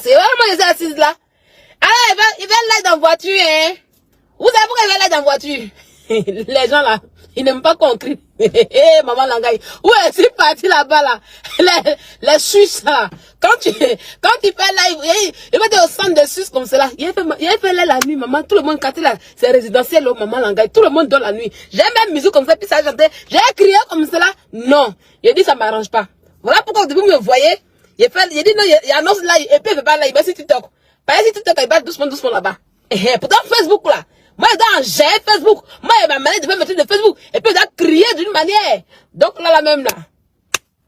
C'est vraiment les assises là. Alors, il va là dans la voiture, hein. Vous savez pourquoi il va là dans la voiture? Les gens là, ils n'aiment pas qu'on crie. Maman Langaï. Où est-ce parti là-bas là? Les Suisses là. Quand tu fais là, il va être au centre de Suisse comme cela. Il a fait là la nuit, maman. Tout le monde quartier là. C'est résidentiel, là, maman Langaï. Tout le monde dort la nuit. J'ai même musique comme ça, puis ça chantait. J'ai crié comme cela. Non. Il a dit ça m'arrange pas. Voilà pourquoi vous me voyez. Il dit non, il annonce là, et puis il veut pas là, il va sur TikTok. Par exemple, TikTok, il va doucement là-bas. Pourtant, Facebook là. Moi, j'ai Facebook. Moi, il m'a demandé de faire mes trucs de Facebook. Et puis, il a crié d'une manière. Donc, là, la même là.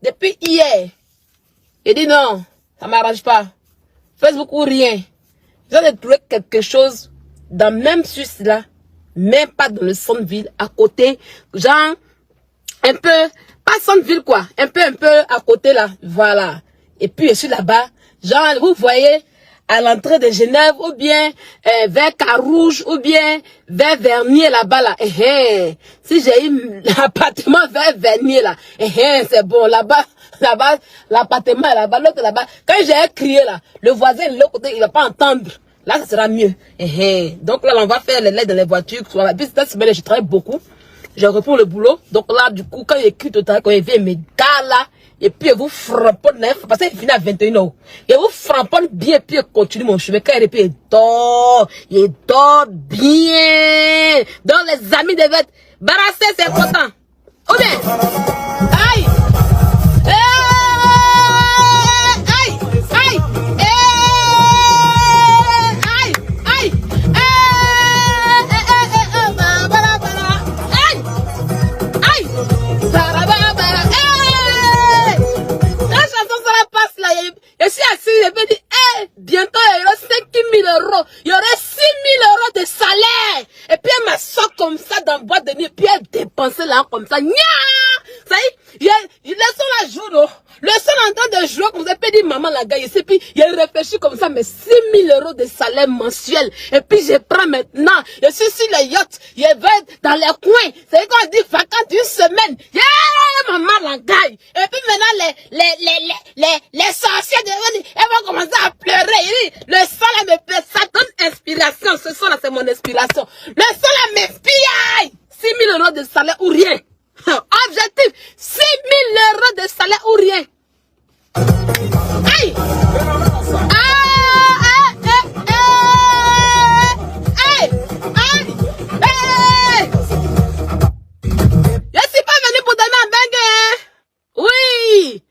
Depuis hier. Il dit non, ça m'arrange pas. Facebook ou rien. Ils ont trouvé quelque chose dans même Suisse là. Même pas dans le centre-ville, à côté. Genre, un peu, pas centre-ville quoi. Un peu à côté là. Voilà. Et puis, je suis là-bas. Genre, vous voyez, à l'entrée de Genève, ou bien vers Carouge, ou bien vers Vernier là-bas là. Si j'ai eu l'appartement vers Vernier là, c'est bon, là-bas, l'appartement est là-bas, l'autre là-bas. Quand j'ai crié là, le voisin de l'autre côté, il va pas entendre. Là, ça sera mieux. Donc là, on va faire les lettres dans les voitures. Puis cette semaine, je travaille beaucoup. Je reprends le boulot. Donc là, du coup, quand il écrit tout à l'heure, quand il vient mes gars là, et puis il vous framponne, parce qu'il finit à 21 h. Il vous framponne bien, puis il continue mon chemin. Quand il dort bien. Donc les amis de Vette, Barassé, c'est important. Ou bien, aïe! Je suis assis, je me dis, bientôt il y aura 5 000 €, il y aura 6 000 € de salaire. Et puis elle m'assoit comme ça dans le boîte de nuit, puis elle dépensait là comme ça. Ça y est, laissons la jouer, le son en train de jouer comme ça, puis dit maman la gagne, et puis il réfléchit comme ça, mais 6 000 € de salaire mensuel. Et puis je prends maintenant, je suis sur le yacht, je vais dans les coins, c'est qu'on dit vacances d'une semaine. Maman la gagne. Et puis maintenant les sorciers elles vont commencer à pleurer. Le son là me plaît, ça donne inspiration. Ce son là c'est mon inspiration. Le son là m'inspire. 6 000 € de salaire ou rien. Objectif, 6 000 € de salaire ou rien. Aïe! Je suis pas venu pour dormir en bengue. Oui!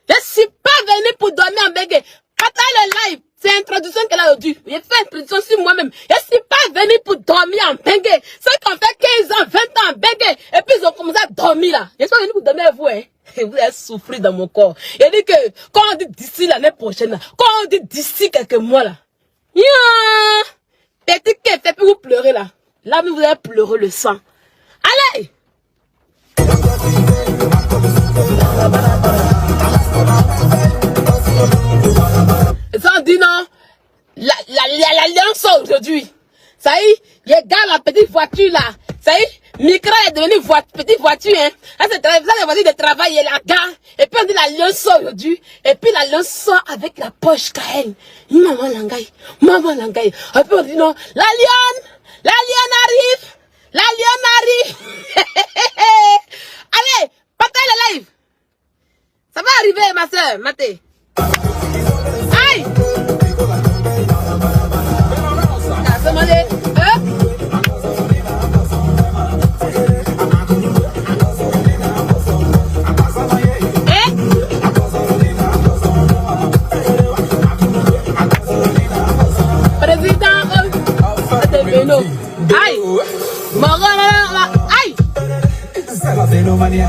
Je suis pas venu pour dormir en bengue. Partage le live. C'est l'introduction qu'elle a dû. J'ai fait l'introduction sur moi-même. Je suis pas venu pour dormir en bengue. Ceux qui ont fait 15 ans, 20 ans en bengue, et puis ils ont commencé à dormir là. Je suis pas venu pour dormir avec vous, hein. Vous avez souffert dans mon corps. Il dit que, quand on dit d'ici l'année prochaine, quand on dit d'ici quelques mois là, petit qui fait puis vous pleurez là. Là, vous allez pleurer le sang. Allez! Ils ont dit non, l'alliance aujourd'hui. Ça y est, il regarde la petite voiture là. Ça y est, Micra est devenue petite voiture, hein. Là, c'est la voiture de travail, il la gare. Et puis on dit l'alliance aujourd'hui. Et puis l'alliance sort avec la poche KN. Maman Langaï. Et puis on dit non, la lionne arrive. La lionne arrive. Allez, partez le live. Ça va arriver, ma soeur, Maté. Aïe! Président, aïe! Aïe! C'est la phénomanie.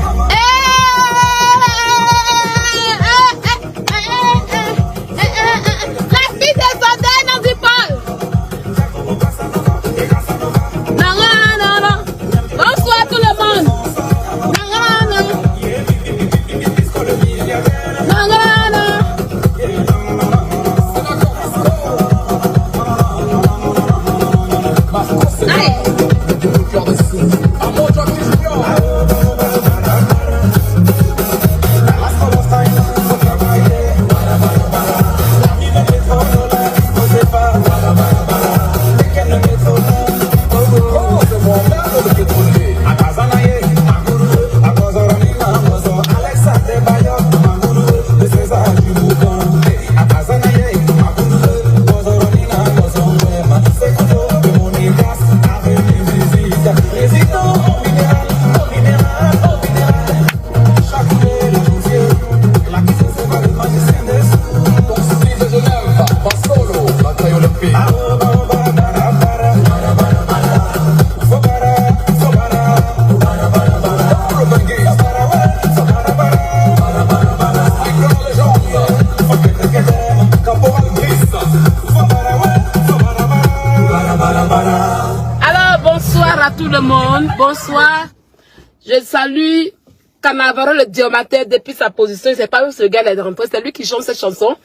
Alors, bonsoir à tout le monde. Bonsoir. Je salue Cannavaro le Diamantaire depuis sa position. C'est pas où ce gars est rentré. C'est lui qui chante cette chanson.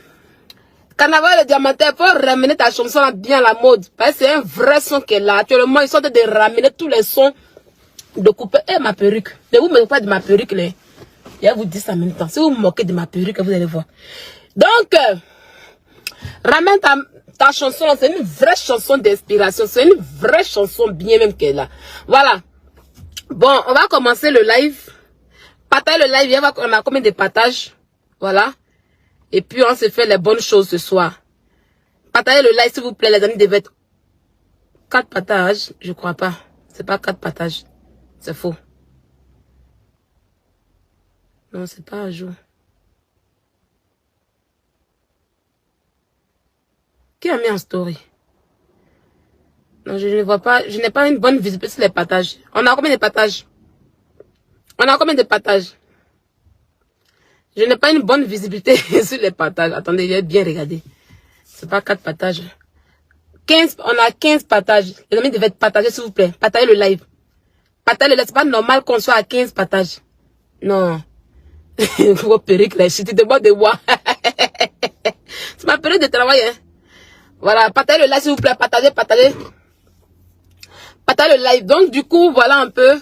Cannavaro le Diamantaire, faut ramener ta chanson bien à la mode. Parce que c'est un vrai son qui est là. Actuellement, ils sont en train de ramener tous les sons de couper. Eh, ma perruque. Ne vous moquez pas de ma perruque, là. Je vais vous dire ça en même temps. Si vous vous moquez de ma perruque, vous allez voir. Donc, ramène ta chanson, c'est une vraie chanson d'inspiration. C'est une vraie chanson bien même qu'elle a. Voilà. Bon, on va commencer le live. Partage le live. On a combien de partages? Voilà. Et puis, on se fait les bonnes choses ce soir. Partagez le live, s'il vous plaît. Les amis devaient être 4 partages. Je crois pas. C'est pas 4 partages. C'est faux. Non, c'est pas un jour. Qui a mis en story? Non, je ne vois pas. Je n'ai pas une bonne visibilité sur les partages. On a combien de partages? On a combien de partages? Je n'ai pas une bonne visibilité sur les partages. Attendez, j'ai bien regardé. C'est pas 4 partages. 15, on a 15 partages. Les amis devaient être partagés, s'il vous plaît. Partagez le live. Partagez le live. C'est pas normal qu'on soit à 15 partages. Non. Vos perruques, là, je te demande de voir. C'est ma période de travail, hein. Voilà, partagez le live, s'il vous plaît. Partagez. Partagez le live. Donc, du coup, voilà un peu.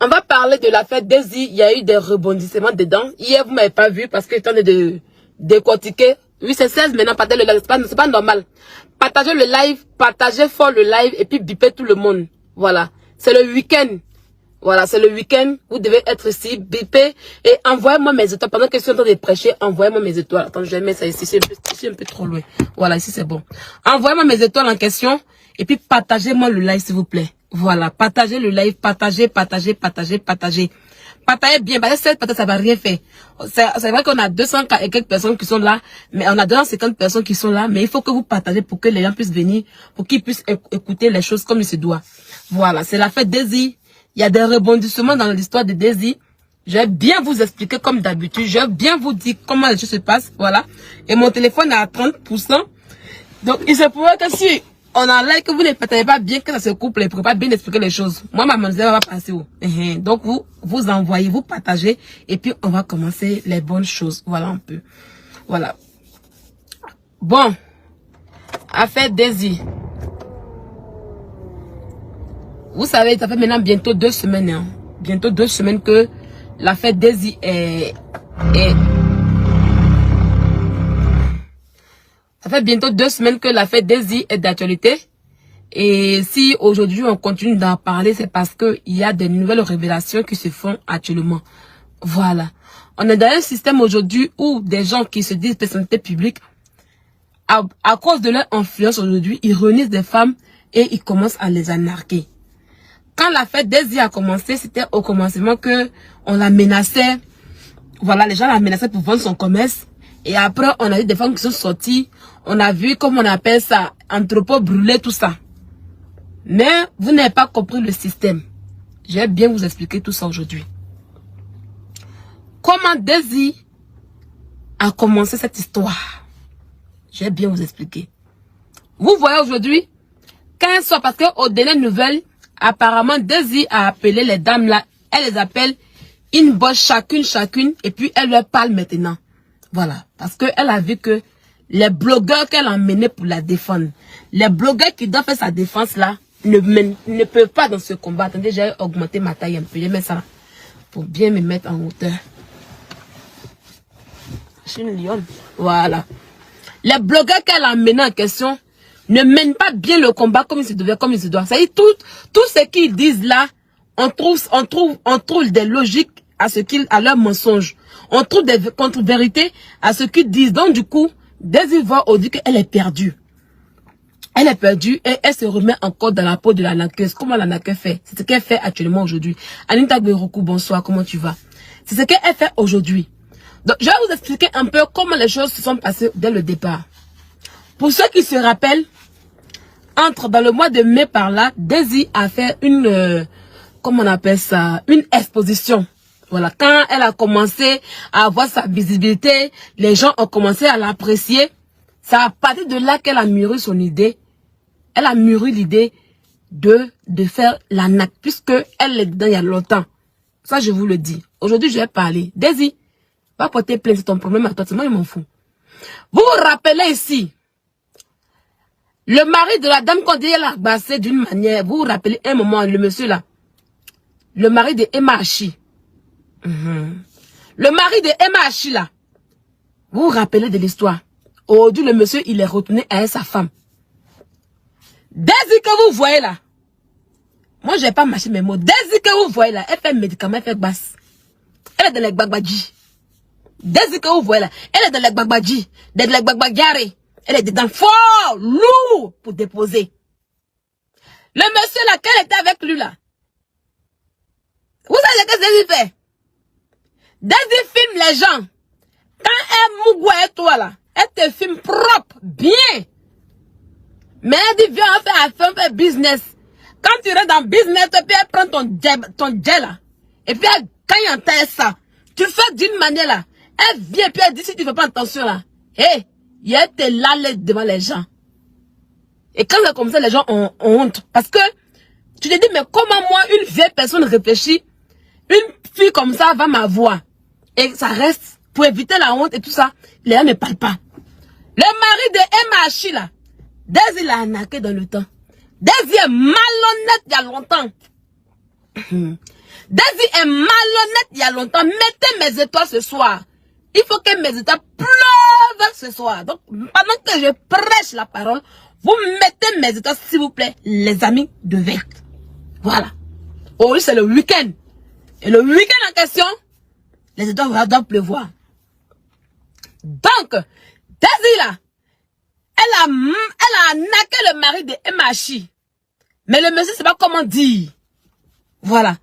On va parler de la fête Daisy. Il y a eu des rebondissements dedans. Hier, vous m'avez pas vu parce que j'étais en train de décortiquer. Oui, c'est 16 maintenant. Partagez le live. C'est pas normal. Partagez le live. Partagez fort le live. Et puis, bipez tout le monde. Voilà. C'est le week-end. Voilà, c'est le week-end. Vous devez être ici, bipez et envoyez-moi mes étoiles. Pendant que je suis en train de prêcher, envoyez-moi mes étoiles. Attends, je vais mettre ça ici. C'est un peu trop loin. Voilà, ici c'est bon. Envoyez-moi mes étoiles en question. Et puis partagez-moi le live, s'il vous plaît. Voilà, partagez le live. Partagez. Partagez bien. Parce que cette partage, ça va rien faire. C'est vrai qu'on a 200 et quelques personnes qui sont là. Mais on a 250 personnes qui sont là. Mais il faut que vous partagez pour que les gens puissent venir. Pour qu'ils puissent écouter les choses comme il se doit. Voilà, c'est la fête Daisy. Il y a des rebondissements dans l'histoire de Daisy. Je vais bien vous expliquer comme d'habitude. Je vais bien vous dire comment les choses se passent. Voilà. Et mon téléphone est à 30%. Donc, il se pourrait que si on a like, que vous ne partagez pas bien, que ça se couple, et ne pouvez pas bien expliquer les choses. Moi, ma mademoiselle va passer où? Donc, vous envoyez, vous partagez. Et puis, on va commencer les bonnes choses. Voilà un peu. Voilà. Bon. Affaire Daisy. Vous savez, ça fait maintenant bientôt 2 semaines. Hein. Bientôt 2 semaines que la fête Daisy est... Ça fait bientôt 2 semaines que la fête Daisy est d'actualité. Et si aujourd'hui on continue d'en parler, c'est parce qu'il y a des nouvelles révélations qui se font actuellement. Voilà. On est dans un système aujourd'hui où des gens qui se disent personnalité publique, à cause de leur influence aujourd'hui, ils réunissent des femmes et ils commencent à les anarquer. Quand la fête Daisy a commencé, c'était au commencement que on la menaçait. Voilà, les gens la menaçaient pour vendre son commerce. Et après, on a eu des femmes qui sont sorties. On a vu, comme on appelle ça, entrepôt brûlé, tout ça. Mais vous n'avez pas compris le système. Je vais bien vous expliquer tout ça aujourd'hui. Comment Daisy a commencé cette histoire? Je vais bien vous expliquer. Vous voyez aujourd'hui, quand elles sont, parce qu'aux dernières nouvelles, apparemment, Daisy a appelé les dames là. Elle les appelle une bosse chacune. Et puis, elle leur parle maintenant. Voilà. Parce qu'elle a vu que les blogueurs qu'elle a emmenés pour la défendre, les blogueurs qui doivent faire sa défense là, ne peuvent pas dans ce combat. Attendez, j'ai augmenté ma taille un peu. Je mets ça pour bien me mettre en hauteur. Je suis une lionne. Voilà. Les blogueurs qu'elle a emmenés en question ne mènent pas bien le combat comme il se devait, comme il se doit. Ça y est, tout ce qu'ils disent là, on trouve des logiques à leurs mensonges. On trouve des contre-vérités à ce qu'ils disent. Donc du coup, Daisy voit au dit qu'elle est perdue. Elle est perdue et elle se remet encore dans la peau de la naqueuse. Comment la naqueuse fait? C'est ce qu'elle fait actuellement aujourd'hui. Anita Gberoku, bonsoir, comment tu vas? C'est ce qu'elle fait aujourd'hui. Donc je vais vous expliquer un peu comment les choses se sont passées dès le départ. Pour ceux qui se rappellent, entre dans le mois de mai par là, Daisy a fait une, comment on appelle ça, une exposition. Voilà, quand elle a commencé à avoir sa visibilité, les gens ont commencé à l'apprécier. C'est à partir de là qu'elle a mûri son idée. Elle a mûri l'idée de faire la NAC, puisque elle est dedans il y a longtemps. Ça, je vous le dis. Aujourd'hui, je vais parler. Daisy, va porter plainte, c'est ton problème à toi, moi, je m'en fous. Vous vous rappelez ici, le mari de la dame qu'on dit elle a bassé d'une manière, vous vous rappelez un moment, le monsieur là, le mari de Emma Hachi. Le mari de Emma Hachi là, vous vous rappelez de l'histoire. Aujourd'hui, le monsieur, il est retourné à sa femme. Daisy que vous voyez là, moi je n'ai pas mâché mes mots. Daisy que vous voyez là, elle fait médicament, elle fait basse. Elle est dans les bagbadji. Daisy que vous voyez là, elle est dans les bagbadji, dans les bagbadjari. Elle est dedans fort, lourd pour déposer. Le monsieur là, qu'elle était avec lui là. Vous savez ce que Daisy fait? Daisy filme les gens. Quand elle mougou et toi là, elle te filme propre, bien. Mais elle dit, viens, on fait business. Quand tu restes dans business, et puis elle prend ton jet là. Et puis elle gagne en taille ça. Tu le fais d'une manière là. Elle vient et puis elle dit, si tu ne fais pas attention là. Hé, il te là devant les gens. Et quand c'est comme ça, les gens ont honte. Parce que, tu te dis, mais comment moi, une vieille personne réfléchit, une fille comme ça va m'avoir. Et ça reste, pour éviter la honte et tout ça, les gens ne parlent pas. Le mari de Emma Hachi là, Daisy l'a arnaqué dans le temps. Daisy est malhonnête il y a longtemps. Daisy est malhonnête il y a longtemps. Mettez mes étoiles ce soir. Il faut que mes étoiles pleuvent ce soir. Donc, pendant que je prêche la parole, vous mettez mes étoiles, s'il vous plaît, les amis de Verte. Voilà. Oh oui, c'est le week-end. Et le week-end en question, les étoiles doivent pleuvoir. Donc, Daisy là, elle a arnaqué le mari de Emma Hachi. Mais le monsieur ne sait pas comment dire. Voilà.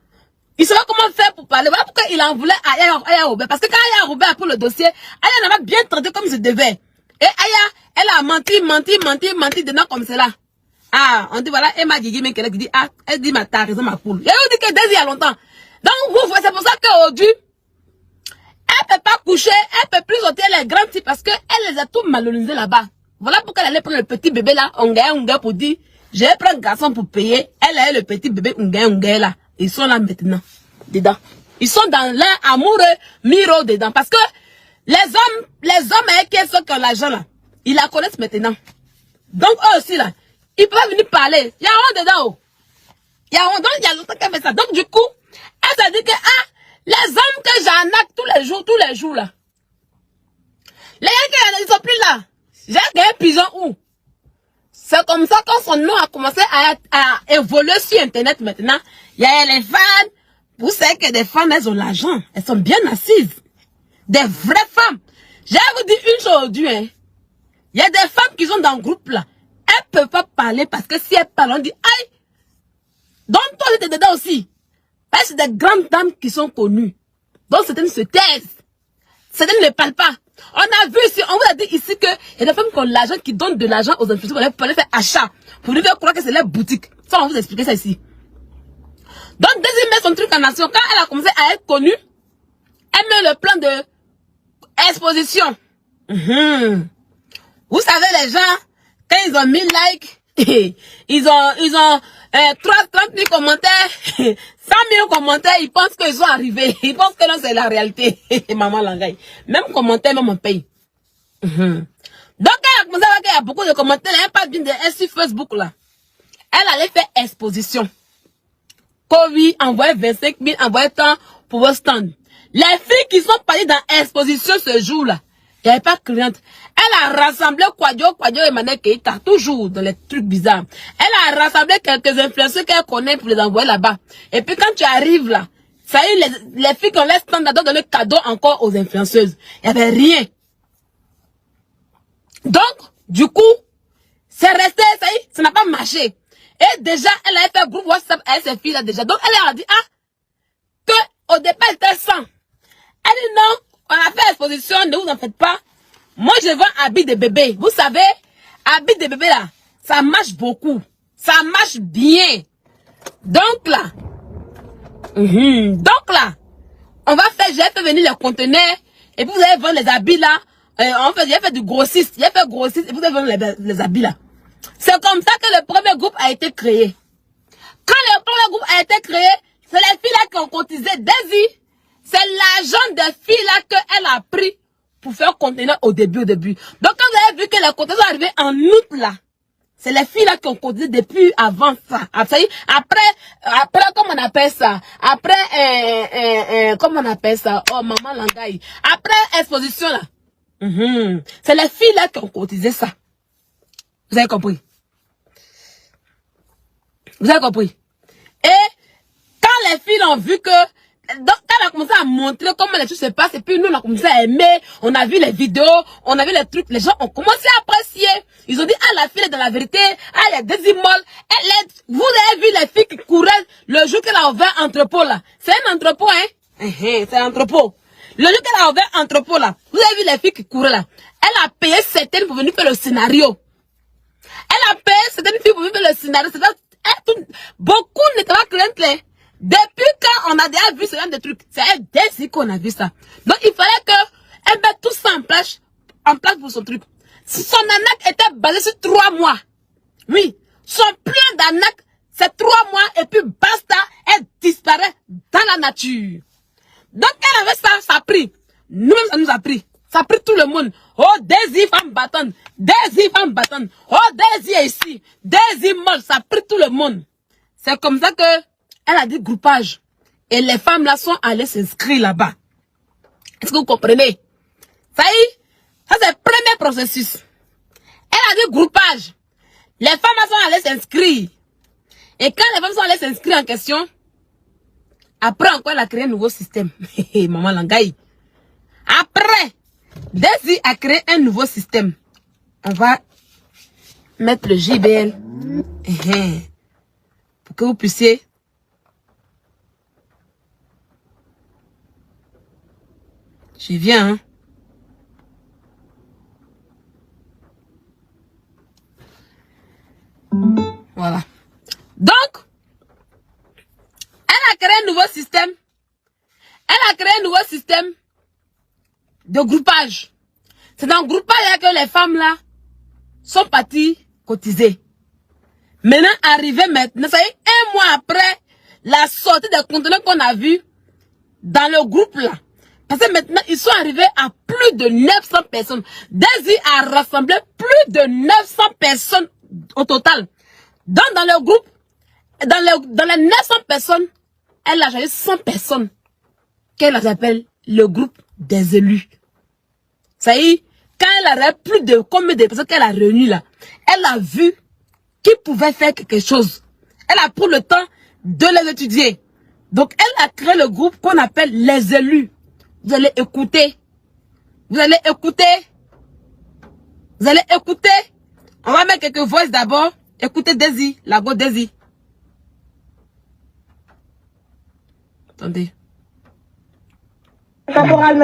Il ne sait pas comment faire pour parler. Voilà pourquoi il en voulait à Aya Robert. Parce que quand Aya Robert a pris le dossier, Aya n'a pas bien traité comme il devait. Et Aya, elle a menti dedans comme cela. Ah, on dit voilà, Emma Gigi, mais qu'elle dit, ah, elle dit, t'as raison, ma poule. Et on dit que Daisy il y a longtemps. Donc, vous, c'est pour ça qu'aujourd'hui, elle ne peut pas coucher, elle ne peut plus ôter les grands types parce qu'elle les a tout malonisés là-bas. Voilà pourquoi elle allait prendre le petit bébé là, Onga pour dire, je vais prendre un garçon pour payer. Elle a le petit bébé Onga là. Ils sont là maintenant, dedans. Ils sont dans leur amoureux miro dedans. Parce que les hommes avec ceux qui ont l'argent là, ils la connaissent maintenant. Donc eux aussi là, ils peuvent venir parler. Il y a un dedans. Oh. Il y a longtemps qu'elle fait ça. Donc du coup, elle s'est dit que, ah, les hommes que j'arnaque tous les jours là. Les gens qui sont plus là. J'ai gagné pigeon où? C'est comme ça quand son nom a commencé à évoluer sur Internet maintenant. Il y a les fans. Vous savez que des femmes, elles ont l'argent. Elles sont bien assises. Des vraies femmes. Je vais vous dire une chose aujourd'hui. Hein. Il y a des femmes qui sont dans le groupe là. Elles ne peuvent pas parler parce que si elles parlent, on dit aïe. Donc toi, tu es dedans aussi. Parce que c'est des grandes dames qui sont connues. Donc certaines se taisent. Certaines ne parlent pas. On a vu ici, on vous a dit ici que il y a des femmes qui ont l'argent, qui donnent de l'argent aux influenceurs pour aller faire achat. Pour lui faire croire que c'est leur boutique. Ça, on va vous expliquer ça ici. Donc, Daisy met son truc en action. Quand elle a commencé à être connue, elle met le plan de exposition. Vous savez, les gens, quand ils ont 1000 likes, ils ont 30 000 commentaires, 100 000 commentaires, ils pensent qu'ils sont arrivés. Ils pensent que non, c'est la réalité. Maman Langaï. Même commentaire, même on paye. Donc, quand elle a commencé à voir qu'il y a beaucoup de commentaires, elle pas bien sur Facebook là. Elle allait faire exposition. Covid, envoyé 25 000, envoyé tant pour vos stands. Les filles qui sont parties dans l'exposition ce jour-là, il n'y avait pas de cliente. Elle a rassemblé Kwadjo et Mané Keita, toujours dans les trucs bizarres. Elle a rassemblé quelques influenceurs qu'elle connaît pour les envoyer là-bas. Et puis quand tu arrives là, ça y est, les filles qui ont les stands doivent donner cadeau encore aux influenceuses. Il n'y avait rien. Donc, du coup, c'est resté, ça y est, ça n'a pas marché. Et déjà, elle a fait un groupe WhatsApp avec ses filles là déjà. Donc, elle leur a dit, ah, que au départ, elle était 100. Elle dit non, on a fait l'exposition, ne vous en faites pas. Moi, je vends habits de bébé. Vous savez, habits de bébé là, Ça marche beaucoup. Ça marche bien. Donc là, on va faire, j'ai fait venir les conteneurs, et puis vous allez vendre les habits là. En fait, j'ai fait du grossiste, et vous allez vendre les habits là. C'est comme ça que le premier groupe a été créé. Quand le premier groupe a été créé, c'est les filles là qui ont cotisé. Daisy, c'est l'argent des filles là qu'elle a pris pour faire conteneur au début. Donc quand vous avez vu que les conteneurs sont arrivés en août là, c'est les filles là qui ont cotisé depuis avant ça. Après, comment on appelle ça? Après, comment on appelle ça? Oh, maman Langaï. Après exposition là. C'est les filles là qui ont cotisé ça. Vous avez compris? Vous avez compris? Et quand les filles ont vu que, donc, quand on a commencé à montrer comment les choses se passent, et puis nous on a commencé à aimer, on a vu les vidéos, on a vu les trucs, les gens ont commencé à apprécier. Ils ont dit, ah, la fille est dans la vérité, ah, elle est désimole, vous avez vu les filles qui couraient le jour qu'elle a ouvert entrepôt là. C'est un entrepôt, hein? C'est un entrepôt. Le jour qu'elle a ouvert entrepôt là, vous avez vu les filles qui couraient là. Elle a payé certaines pour venir faire le scénario. Elle a payé certaines filles pour venir faire le scénario. Beaucoup n'étaient pas craintes. Depuis quand on a déjà vu ce genre de trucs, c'est dès qu'on a vu ça. Donc il fallait qu'elle mette tout ça en place pour son truc. Son arnaque était basée sur 3 mois. Oui, son plan d'arnaque, c'est 3 mois et puis basta, elle disparaît dans la nature. Donc elle avait ça, ça a pris. Nous-mêmes, ça nous a pris. Ça a pris tout le monde. Oh, Daisy, femme battante. Daisy, femme battante. Oh, Daisy est ici. Daisy molle. Ça a pris tout le monde. C'est comme ça que elle a dit groupage. Et les femmes là sont allées s'inscrire là-bas. Est-ce que vous comprenez? Ça y est, ça c'est le premier processus. Elle a dit groupage. Les femmes là sont allées s'inscrire. Et quand les femmes sont allées s'inscrire en question, après encore elle a créé un nouveau système. Maman Langaï. Après, Daisy a créé un nouveau système. On va mettre le JBL. Pour que vous puissiez. Je viens, hein. Voilà. Donc, elle a créé un nouveau système. Elle a créé un nouveau système de groupage. C'est dans le groupage là que les femmes là sont parties cotiser. Maintenant, maintenant, ça y est, 1 mois après la sortie des conteneurs qu'on a vu dans le groupe là. Parce que maintenant, ils sont arrivés à plus de 900 personnes. Daisy a rassemblé plus de 900 personnes au total. Donc, dans le groupe, dans les 900 personnes, elle a choisi 100 personnes qu'elle appelle le groupe des élus. Ça y est, quand elle a plus de combien de personnes qu'elle a réunies là, elle a vu qui pouvait faire quelque chose. Elle a pris le temps de les étudier. Donc, elle a créé le groupe qu'on appelle les élus. Vous allez écouter. Vous allez écouter. Vous allez écouter. On va mettre quelques voix d'abord. Écoutez Daisy, la go Daisy. Attendez. Caporal,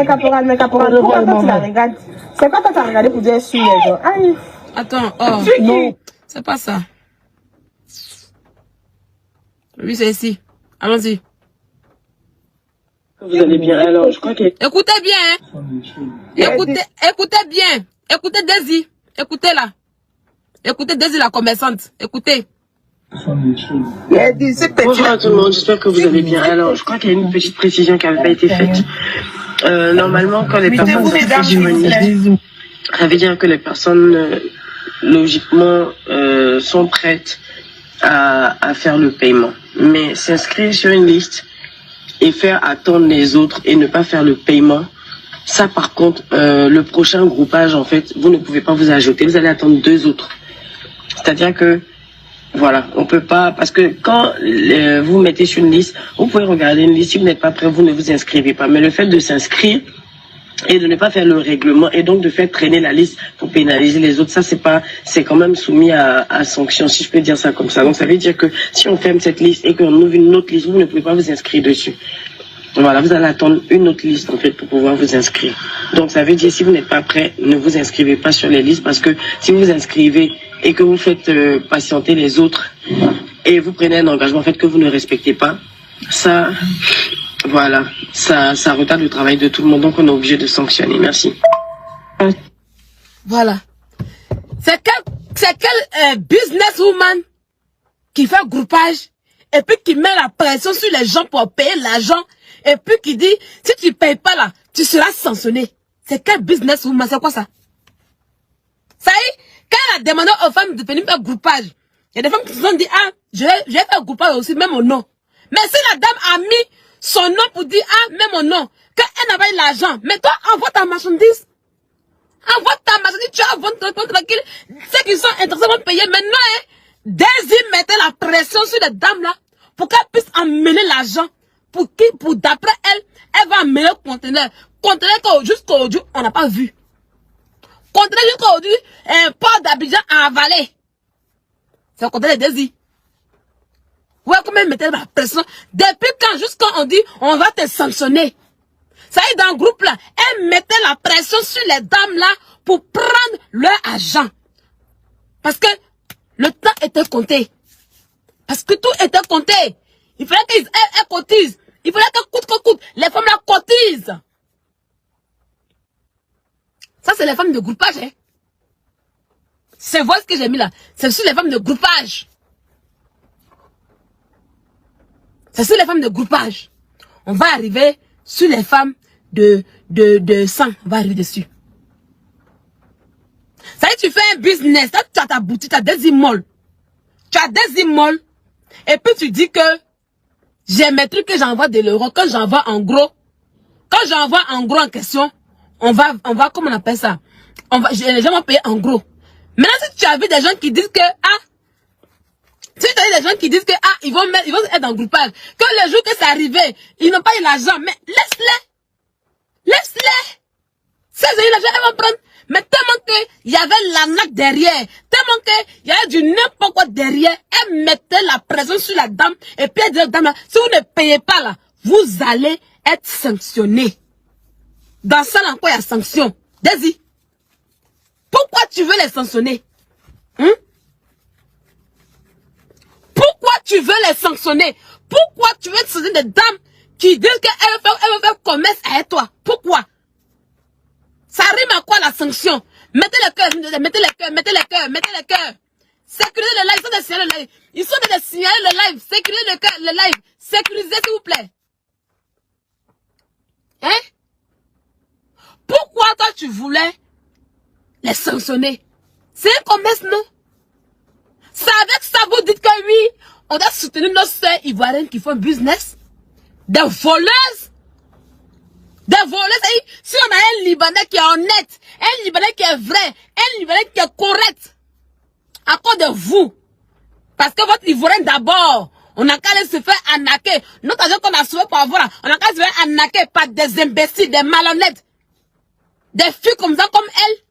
pourquoi toi tu la regardes? C'est quoi toi tu as regardé pour dire sur les gens? Attends, oh, non, c'est pas ça. Oui, c'est ici. Allons-y. Vous allez bien, alors je crois que... Écoutez bien, hein. Écoutez bien. Écoutez Daisy. Écoutez là. Écoutez Daisy la commerçante. Écoutez. Bonjour à tout le monde, j'espère que vous allez bien. Alors, je crois qu'il y a une petite précision qui n'avait pas été faite. Normalement, quand les personnes s'humanisent, ça veut dire que les personnes, logiquement, sont prêtes à faire le paiement. Mais s'inscrire sur une liste et faire attendre les autres et ne pas faire le paiement, ça par contre, le prochain groupage, en fait, vous ne pouvez pas vous ajouter, vous allez attendre 2 autres. C'est-à-dire que, voilà, on peut pas, parce que quand vous mettez sur une liste, vous pouvez regarder une liste, si vous n'êtes pas prêt, vous ne vous inscrivez pas. Mais le fait de s'inscrire et de ne pas faire le règlement et donc de faire traîner la liste pour pénaliser les autres, ça c'est quand même soumis à sanction, si je peux dire ça comme ça. Donc ça veut dire que si on ferme cette liste et qu'on ouvre une autre liste, vous ne pouvez pas vous inscrire dessus. Voilà, vous allez attendre une autre liste en fait pour pouvoir vous inscrire. Donc ça veut dire si vous n'êtes pas prêt, ne vous inscrivez pas sur les listes parce que si vous vous inscrivez et que vous faites patienter les autres et vous prenez un engagement en fait que vous ne respectez pas, ça, voilà, ça retarde le travail de tout le monde, donc on est obligé de sanctionner. Merci. Voilà. C'est quel businesswoman qui fait groupage et puis qui met la pression sur les gens pour payer l'argent et puis qui dit, si tu ne payes pas là, tu seras sanctionné. C'est quel businesswoman? C'est quoi ça? Ça y est, quand elle a demandé aux femmes de venir faire groupage, il y a des femmes qui se sont dit, ah, je vais faire groupage aussi, même mon nom. Mais si la dame a mis son nom pour dire, ah, même mon nom, quand elle n'a pas eu l'argent, mais toi, envoie ta marchandise. Envoie ta marchandise, tu vas vendre tranquille. Ceux qui sont intéressés vont payer. Maintenant, hein, Daisy mettait la pression sur les dames là, pour qu'elles puissent emmener l'argent. Pour d'après elle, elle va amener le conteneur. Conteneur que jusqu'à aujourd'hui, on n'a pas vu. Conteneur jusqu'à aujourd'hui, un port d'Abidjan à avaler. C'est le conteneur de Daisy. Ouais, comment elle mettait la pression? Depuis quand, jusqu'à on dit, on va te sanctionner. Ça y est, dans le groupe là, elle mettait la pression sur les dames là pour prendre leur argent. Parce que le temps était compté. Parce que tout était compté. Il fallait qu'elles cotisent. Il fallait que coûte que coûte, les femmes là cotisent. Ça, c'est les femmes de groupage. Hein. C'est voir ce que j'ai mis là. C'est sur les femmes de groupage. C'est sur les femmes de groupage. On va arriver sur les femmes de sang. On va arriver dessus. Ça y est, tu fais un business. Là, tu as ta boutique, tu as des immeubles. Tu as des immeubles. Et puis tu dis que j'ai mes trucs que j'envoie de l'euro. Quand j'envoie en gros, en question, on va, comment on appelle ça? Les gens vont payer en gros. Maintenant, si tu as vu des gens qui disent que, si tu as vu des gens qui disent que, ils vont être en groupage, que le jour que c'est arrivé, ils n'ont pas eu l'argent, mais laisse-les. Laisse-les. Ces gens, l'argent, elles vont prendre. Mais tellement qu'il y avait l'arnaque derrière, tellement qu'il y avait du n'importe quoi derrière, elle mettait la pression sur la dame, et puis elle disait, dame, si vous ne payez pas là, vous allez être sanctionné. Dans ça, là, quoi, il y a sanction. Daisy, pourquoi tu veux les sanctionner? Pourquoi tu veux les sanctionner? Pourquoi tu veux sanctionner des dames qui disent qu'elles veulent faire commerce avec toi? Pourquoi? Ça rime à quoi la sanction? Mettez le cœur, mettez le cœur, mettez le cœur, mettez le cœur. Sécurisez le live, ils sont des signaler le live. Ils sont des signaler le live. Sécurisez le cœur, le live. Sécurisez s'il vous plaît. Hein? Pourquoi toi tu voulais les sanctionner? C'est un commerce, non? C'est avec ça vous dites que oui, on doit soutenir nos sœurs ivoiriennes qui font un business? Des voleuses? Des voleurs, si on a un Libanais qui est honnête, un Libanais qui est vrai, un Libanais qui est correct, à cause de vous. Parce que votre Ivoirien d'abord, on a qu'à aller se faire arnaquer. Notre argent qu'on a sauvé pour avoir, on a qu'à se faire arnaquer par des imbéciles, des malhonnêtes, des filles comme ça, comme elle.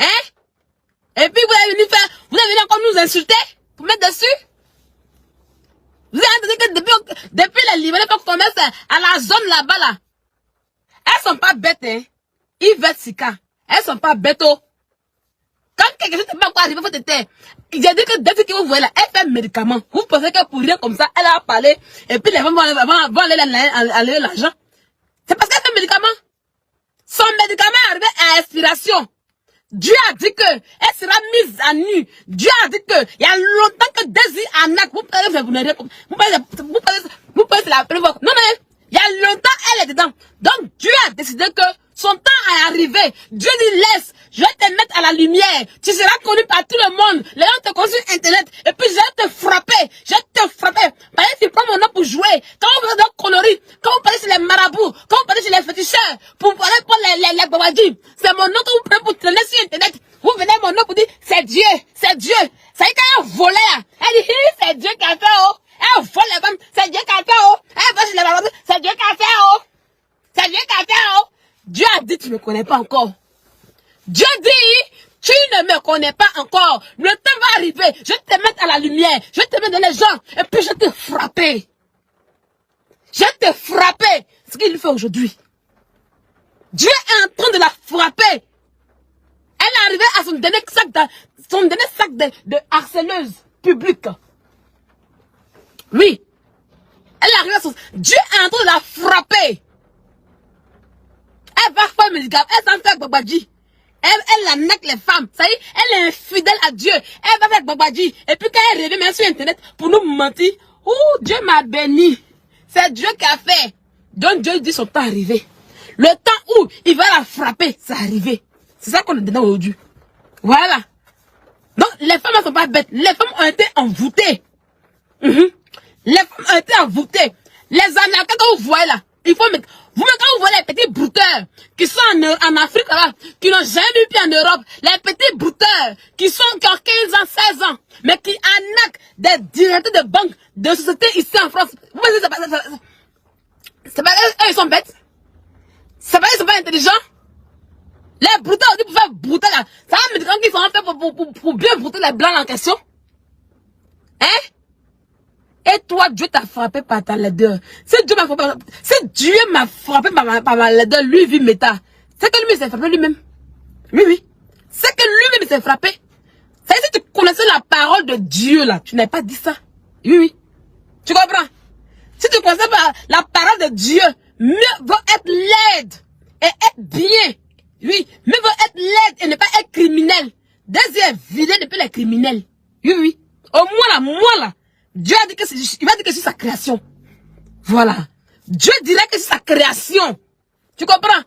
Hein? Et puis vous allez venir faire, vous allez venir encore nous insulter, pour mettre dessus. Vous avez dit que depuis les Libanais qu'on commence à la zone là-bas là, elles sont pas bêtes, hein. Yvette Sika, elles sont pas bêtes. Quand quelque chose n'est pas encore arrivé, il faut te taire. J'ai dit que dès que vous voyez là, elle fait un médicament. Vous pensez que pour rien comme ça, elle a parlé, et puis les femmes vont aller l'argent. C'est parce qu'elle fait un médicament. Son médicament est arrivé à expiration. Dieu a dit que elle sera mise à nu. Dieu a dit que il y a longtemps que Daisy arnaque. Vous parlez c'est la première fois. Non mais il y a longtemps elle est dedans. Donc Dieu a décidé que son temps est arrivé. Dieu dit laisse, je vais te mettre à la lumière. Tu seras connu par tout le monde. Les gens te connaissent sur internet. Et puis je vais te frapper. Je vais te frapper. Parce que tu prends mon nom pour jouer. Quand vous parlez de coloris, quand vous parlez sur les marabouts, quand vous parlez sur les féticheurs, pour parler pour les babadjis, c'est mon nom que vous prenez pour traîner sur internet. Vous venez mon nom pour dire c'est Dieu, c'est Dieu. Ça y est quand elle volait là. Elle dit c'est Dieu qui a fait oh. Elle vole les femmes, c'est Dieu qui a fait oh. Elle va sur les marabouts, c'est Dieu qui a fait oh. C'est Dieu qui a fait oh. Dieu a dit tu ne me connais pas encore. Dieu dit tu ne me connais pas encore. Le temps va arriver. Je vais te mettre à la lumière. Je vais te mettre dans les gens. Et puis je vais te frapper. Je vais te frapper. Ce qu'il fait aujourd'hui. Dieu est en train de la frapper. Elle est arrivée à son dernier sac de harceleuse publique. Oui. Elle est arrivée à son... Dieu est en train de la frapper. Elle va faire médicament. Elle s'en fait Babadji. Elle arnaque les femmes. Ça y est, elle est infidèle à Dieu. Elle va faire Babadji. Et puis quand elle revient même sur Internet pour nous mentir, oh, Dieu m'a béni. C'est Dieu qui a fait. Donc Dieu dit son temps arrivé. Le temps où il va la frapper, c'est arrivé. C'est ça qu'on a donné aujourd'hui. Voilà. Donc les femmes ne sont pas bêtes. Les femmes ont été envoûtées. Les femmes ont été envoûtées. Les arnaqueurs que vous voyez là, il faut mettre... Vous-même quand vous voyez les petits brouteurs qui sont en Afrique là, qui n'ont jamais eu pied en Europe, les petits brouteurs qui ont 15 ans, 16 ans, mais qui arnaquent des directeurs de banque, de sociétés ici en France. Vous pensez que c'est pas eux, ils sont bêtes? C'est pas eux, ils sont pas intelligents? Les brouteurs, on dit pour faire brouter là, ça va me dire qu'ils sont en fait pour bien brouter les blancs en question? Hein? Et toi, Dieu t'a frappé par ta laideur. Si Dieu m'a frappé par ma laideur, lui, vit méta. C'est que lui s'est frappé lui-même. Oui, oui. C'est que lui-même s'est frappé. C'est si tu connaissais la parole de Dieu, là, tu n'avais pas dit ça. Oui, oui. Tu comprends? Si tu connaissais pas la parole de Dieu, mieux vaut être laide et être bien. Oui. Mieux vaut être laide et ne pas être criminel. Désir vider depuis les criminels. Oui, oui. Au moins là, Dieu a dit que il va dire que c'est sa création. Voilà. Dieu dirait que c'est sa création. Tu comprends?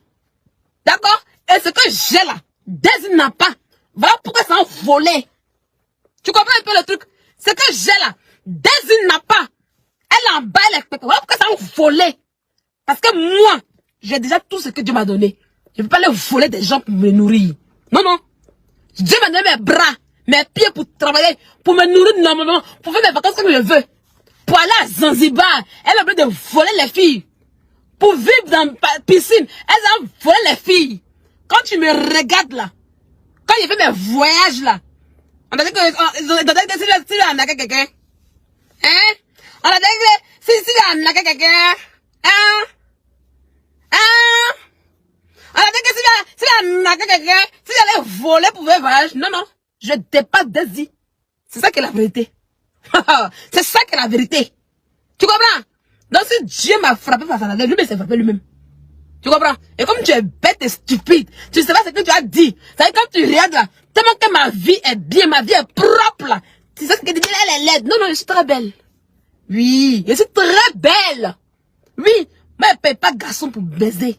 D'accord? Et ce que j'ai là, Désir n'a pas. Voilà pourquoi ça a volé. Tu comprends un peu le truc? Ce que j'ai là, Désir n'a pas. Elle en bas les pépés. Voilà pourquoi ça a volé. Parce que moi, j'ai déjà tout ce que Dieu m'a donné. Je ne peux pas aller voler des gens pour me nourrir. Non, non. Dieu m'a donné mes bras, mes pieds pour travailler, pour me nourrir normalement, pour faire mes vacances comme je veux. Pour aller à Zanzibar, elle a besoin de voler les filles. Pour vivre dans la piscine, elle a volé les filles. Quand tu me regardes là, quand j'ai fait mes voyages là, on a dit que si tu as arnaqué quelqu'un, hein? On a dit que si tu as arnaqué quelqu'un, hein? Hein? On a dit que si tu as arnaqué quelqu'un, si tu allais voler pour faire voyage, non, non, je dépasse Désir. C'est ça qui est la vérité. C'est ça qui est la vérité. Tu comprends? Donc si Dieu m'a frappé par sa lui-même s'est frappé lui-même. Tu comprends? Et comme tu es bête et stupide, tu sais pas ce que tu as dit. Ça veut dire quand tu regardes là, tellement que ma vie est bien, ma vie est propre là. Tu sais ce que tu dis, elle est laide. Non, non, je suis très belle. Oui, je suis très belle. Oui, mais je paye pas garçon pour baiser.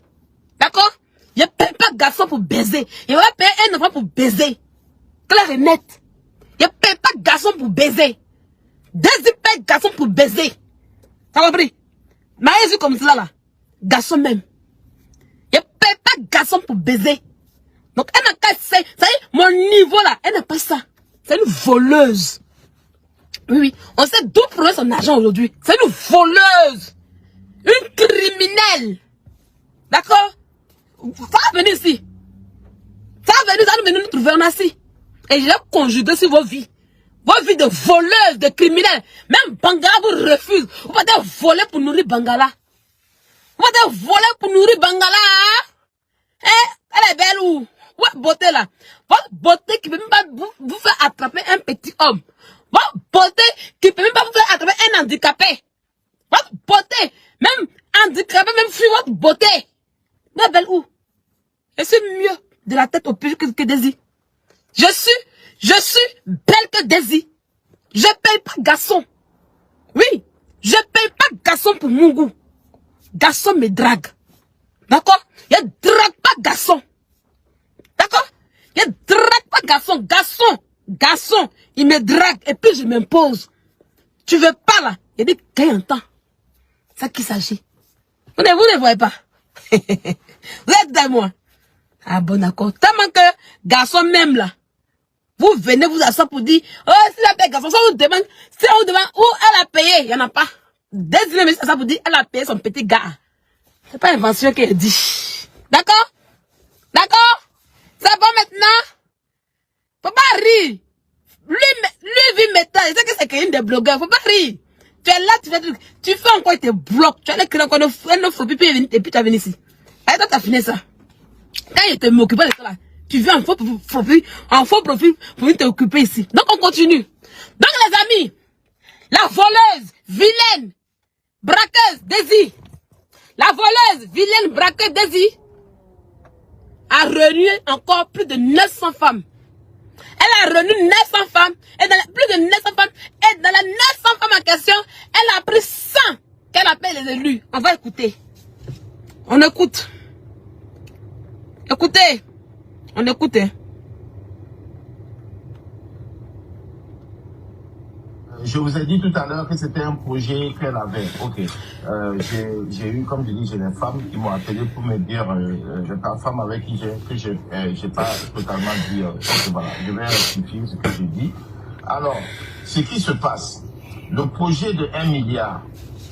D'accord? Je paye pas garçon pour baiser. Je vais payer un enfant pour baiser. Clair et net. Je paye pas garçon pour baiser. Désir paye garçon pour baiser. T'as compris? Maïs comme cela là. Garçon même. Je paye pas garçon pour baiser. Donc elle n'a qu'à ça y est, mon niveau là, elle n'a pas ça. C'est une voleuse. Oui, oui. On sait d'où provient son argent aujourd'hui. C'est une voleuse. Une criminelle. D'accord? Ça va venir ici. Ça va venir nous trouver en assis. Et je vais conjuguer sur vos vies. Vos vies de voleuses, de criminels. Même Bangala vous refuse. Vous pouvez voler pour nourrir Bangala. Vous pouvez voler pour nourrir Bangala. Hein? Elle est belle ou? Votre beauté là. Votre beauté qui peut même pas vous faire attraper un petit homme. Votre beauté qui peut même pas vous faire attraper un handicapé. Votre beauté, même handicapé, même fuir votre beauté. Vous êtes belle où? Je suis mieux de la tête au pied que Désir. Je suis belle que Désir. Je paye pas garçon. Oui, je paye pas garçon pour mon goût. Garçon me drague. D'accord? Je drague pas garçon. D'accord? Je drague pas garçon. Garçon, il me drague et puis je m'impose. Tu veux pas là? Il dit qu'il entend. C'est ça qu'il s'agit. Vous ne voyez pas. Vous êtes dans moi. Ah bon d'accord. Tellement que garçon même là. Vous venez vous asseoir pour dire, oh, si la paye garçon, ça vous demande, où elle a payé, il n'y en a pas. Désir mais ça vous dit, elle a payé son petit gars. C'est pas invention qu'elle dit. D'accord? D'accord? C'est bon maintenant? Faut pas rire. Lui vit métal, il sait que c'est une des blogueurs, faut pas rire. Tu es là, tu fais encore tes blocs, tu as créé encore un autre pipi et puis tu as venu ici. Et toi, tu as fini ça. Quand il te m'occupait de ça là, Tu viens en faux profil pour venir t'occuper ici. Donc on continue. Donc les amis, la voleuse, vilaine, braqueuse, Daisy. La voleuse, vilaine, braqueuse, Daisy a renié encore plus de 900 femmes. Elle a renié 900 femmes. Et dans plus de 900 femmes. Et dans les 900 femmes en question, elle a pris 100 qu'elle appelle les élus. On va écouter. On écoute. Écoutez. On écoute. Je vous ai dit tout à l'heure que c'était un projet qu'elle avait. Ok. J'ai eu, comme je dis, j'ai des femmes qui m'ont appelé pour me dire, j'ai pas de femme avec qui j'ai pas totalement dit, voilà, je vais rectifier ce que j'ai dit. Alors, ce qui se passe, le projet de 1 milliard,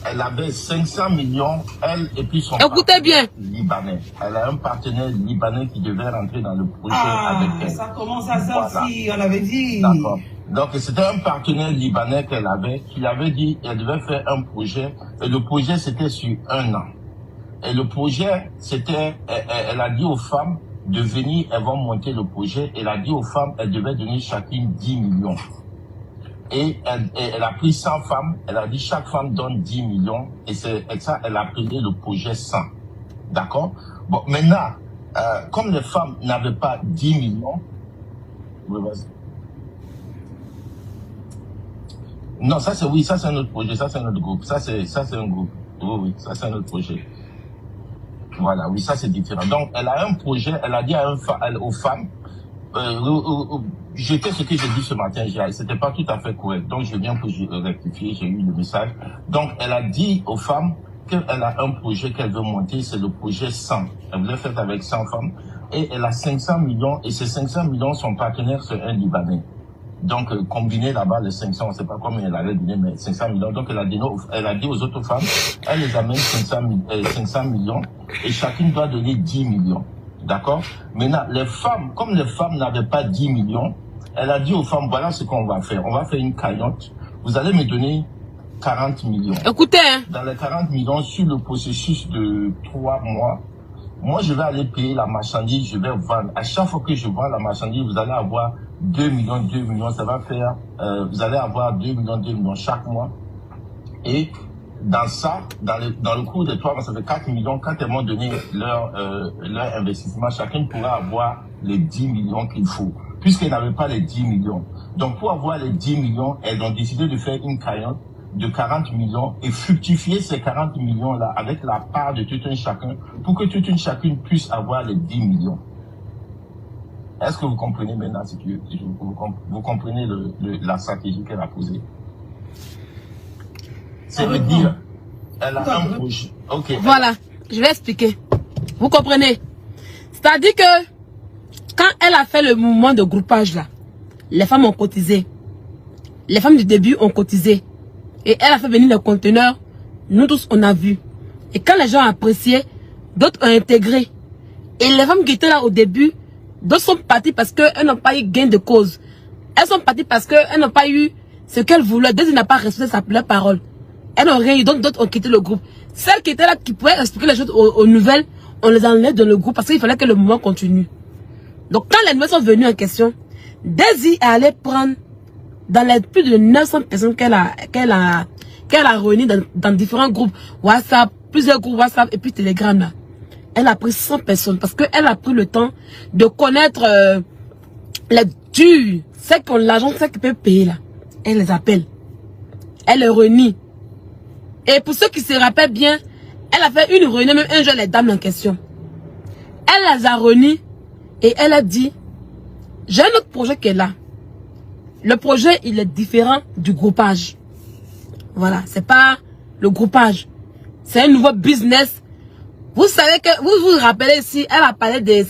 elle avait 500 millions, elle et puis son Écoutez bien. Libanais. Elle a un partenaire libanais qui devait rentrer dans le projet avec elle. Ça commence à sortir, on avait dit. D'accord. Donc c'était un partenaire libanais qu'elle avait, qui avait dit qu'elle devait faire un projet, et le projet c'était sur 1 an. Et le projet, c'était, elle a dit aux femmes de venir, elles vont monter le projet, elle a dit aux femmes, elles devaient donner chacune 10 millions. Et elle a pris 100 femmes, elle a dit chaque femme donne 10 millions, et c'est ça, elle a appelé le projet 100. D'accord? Bon, maintenant, comme les femmes n'avaient pas 10 millions, non, ça c'est oui, ça c'est un autre projet, ça c'est un autre groupe, ça c'est un groupe. Oui, ça c'est un autre projet. Voilà, oui, ça c'est différent. Donc, elle a un projet, elle a dit aux femmes, j'étais ce que j'ai dit ce matin, c'était pas tout à fait correct. Donc, je viens pour rectifier, j'ai eu le message. Donc, elle a dit aux femmes qu'elle a un projet qu'elle veut monter, c'est le projet 100. Elle voulait faire avec 100 femmes. Et elle a 500 millions, et ces 500 millions, son partenaire, c'est un Libanais. Donc, combiné là-bas, les 500, on ne sait pas combien elle allait donner, mais 500 millions. Donc, elle a dit aux autres femmes, elle les amène 500 millions, et chacune doit donner 10 millions. D'accord? Maintenant, les femmes, comme les femmes n'avaient pas 10 millions, elle a dit aux femmes, voilà ce qu'on va faire. On va faire une cagnotte. Vous allez me donner 40 millions. Écoutez, hein. Dans les 40 millions, sur le processus de 3 mois, moi, je vais aller payer la marchandise, je vais vendre. À chaque fois que je vends la marchandise, vous allez avoir 2 millions, ça va faire, vous allez avoir 2 millions chaque mois. Et dans ça, dans le cours de 3 mois, ça fait 4 millions. Quand elles m'ont donné leur investissement, chacun pourra avoir les 10 millions qu'il faut, puisqu'elles n'avaient pas les 10 millions. Donc, pour avoir les 10 millions, elles ont décidé de faire une cagnotte de 40 millions et fructifier ces 40 millions-là avec la part de tout un chacun pour que tout une chacune puisse avoir les 10 millions. Est-ce que vous comprenez maintenant ce que vous comprenez la stratégie qu'elle a posée? Ça veut dire, elle a un projet. Ok. Voilà, je vais expliquer. Vous comprenez? C'est-à-dire que quand elle a fait le mouvement de groupage là, les femmes ont cotisé. Les femmes du début ont cotisé. Et elle a fait venir les conteneurs. Nous tous, on a vu. Et quand les gens ont apprécié, d'autres ont intégré. Et les femmes qui étaient là au début, d'autres sont parties parce qu'elles n'ont pas eu gain de cause. Elles sont parties parce qu'elles n'ont pas eu ce qu'elles voulaient. D'autres n'ont pas respecté leur parole. Elles n'ont rien eu, donc d'autres ont quitté le groupe. Celles qui étaient là, qui pouvaient expliquer les choses aux nouvelles, on les enlève dans le groupe parce qu'il fallait que le mouvement continue. Donc quand les nouvelles sont venues en question, Daisy est allée prendre dans les plus de 900 personnes qu'elle a réunies dans différents groupes WhatsApp, plusieurs groupes WhatsApp et puis Telegram là. Elle a pris 100 personnes parce qu'elle a pris le temps de connaître les durs, celles qui ont l'argent, celles qui peuvent payer là. Elle les appelle. Elle les réunit. Et pour ceux qui se rappellent bien, elle a fait une réunion, même un jour les dames en question. Elle les a réunies et elle a dit, j'ai un autre projet qui est là. Le projet, il est différent du groupage. Voilà, c'est pas le groupage. C'est un nouveau business. Vous savez que, vous vous rappelez ici, elle a parlé de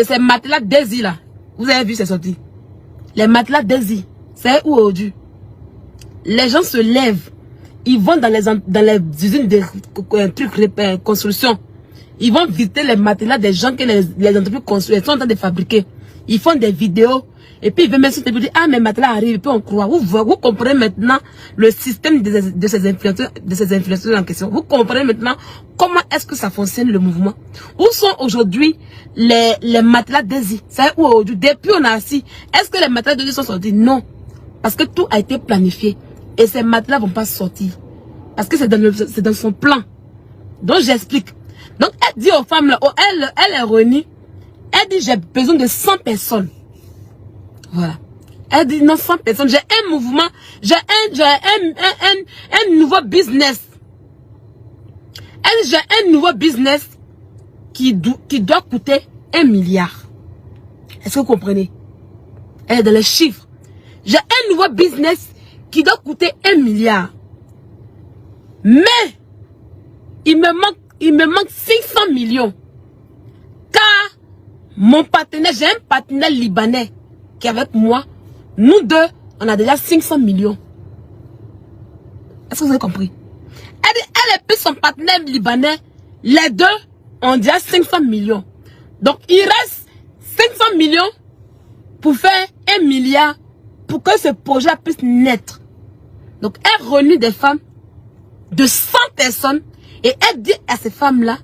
ces matelas Daisy là. Vous avez vu, c'est sorti. Les matelas Daisy, c'est où aujourd'hui? Les gens se lèvent. Ils vont dans les usines de trucs, construction. Ils vont visiter les matelas des gens que les entreprises construisent. Ils sont en train de fabriquer. Ils font des vidéos. Et puis il veut mettre sur table, dire, ah, mais matelas arrive, et puis on croit. Vous comprenez maintenant le système de ces influenceurs en question. Vous comprenez maintenant comment est-ce que ça fonctionne le mouvement. Où sont aujourd'hui les matelas Desi? C'est où aujourd'hui? Depuis on a assis. Est-ce que les matelas Desi sont sortis? Non. Parce que tout a été planifié. Et ces matelas vont pas sortir. Parce que c'est dans son plan. Donc j'explique. Donc elle dit aux femmes là, elle est réunie. Elle dit j'ai besoin de 100 personnes. Voilà. Elle dit non, 100 personnes. J'ai un mouvement. J'ai un nouveau business. Elle dit j'ai un nouveau business qui doit coûter 1 milliard. Est-ce que vous comprenez? Elle est dans les chiffres. J'ai un nouveau business qui doit coûter 1 milliard. Mais il me manque 500 millions. Car mon partenaire, j'ai un partenaire libanais qui est avec moi. Nous deux, on a déjà 500 millions. Est-ce que vous avez compris? Elle et puis son partenaire libanais, les deux ont déjà 500 millions. Donc il reste 500 millions pour faire 1 milliard pour que ce projet puisse naître. Donc elle réunit des femmes de 100 personnes et elle dit à ces femmes-là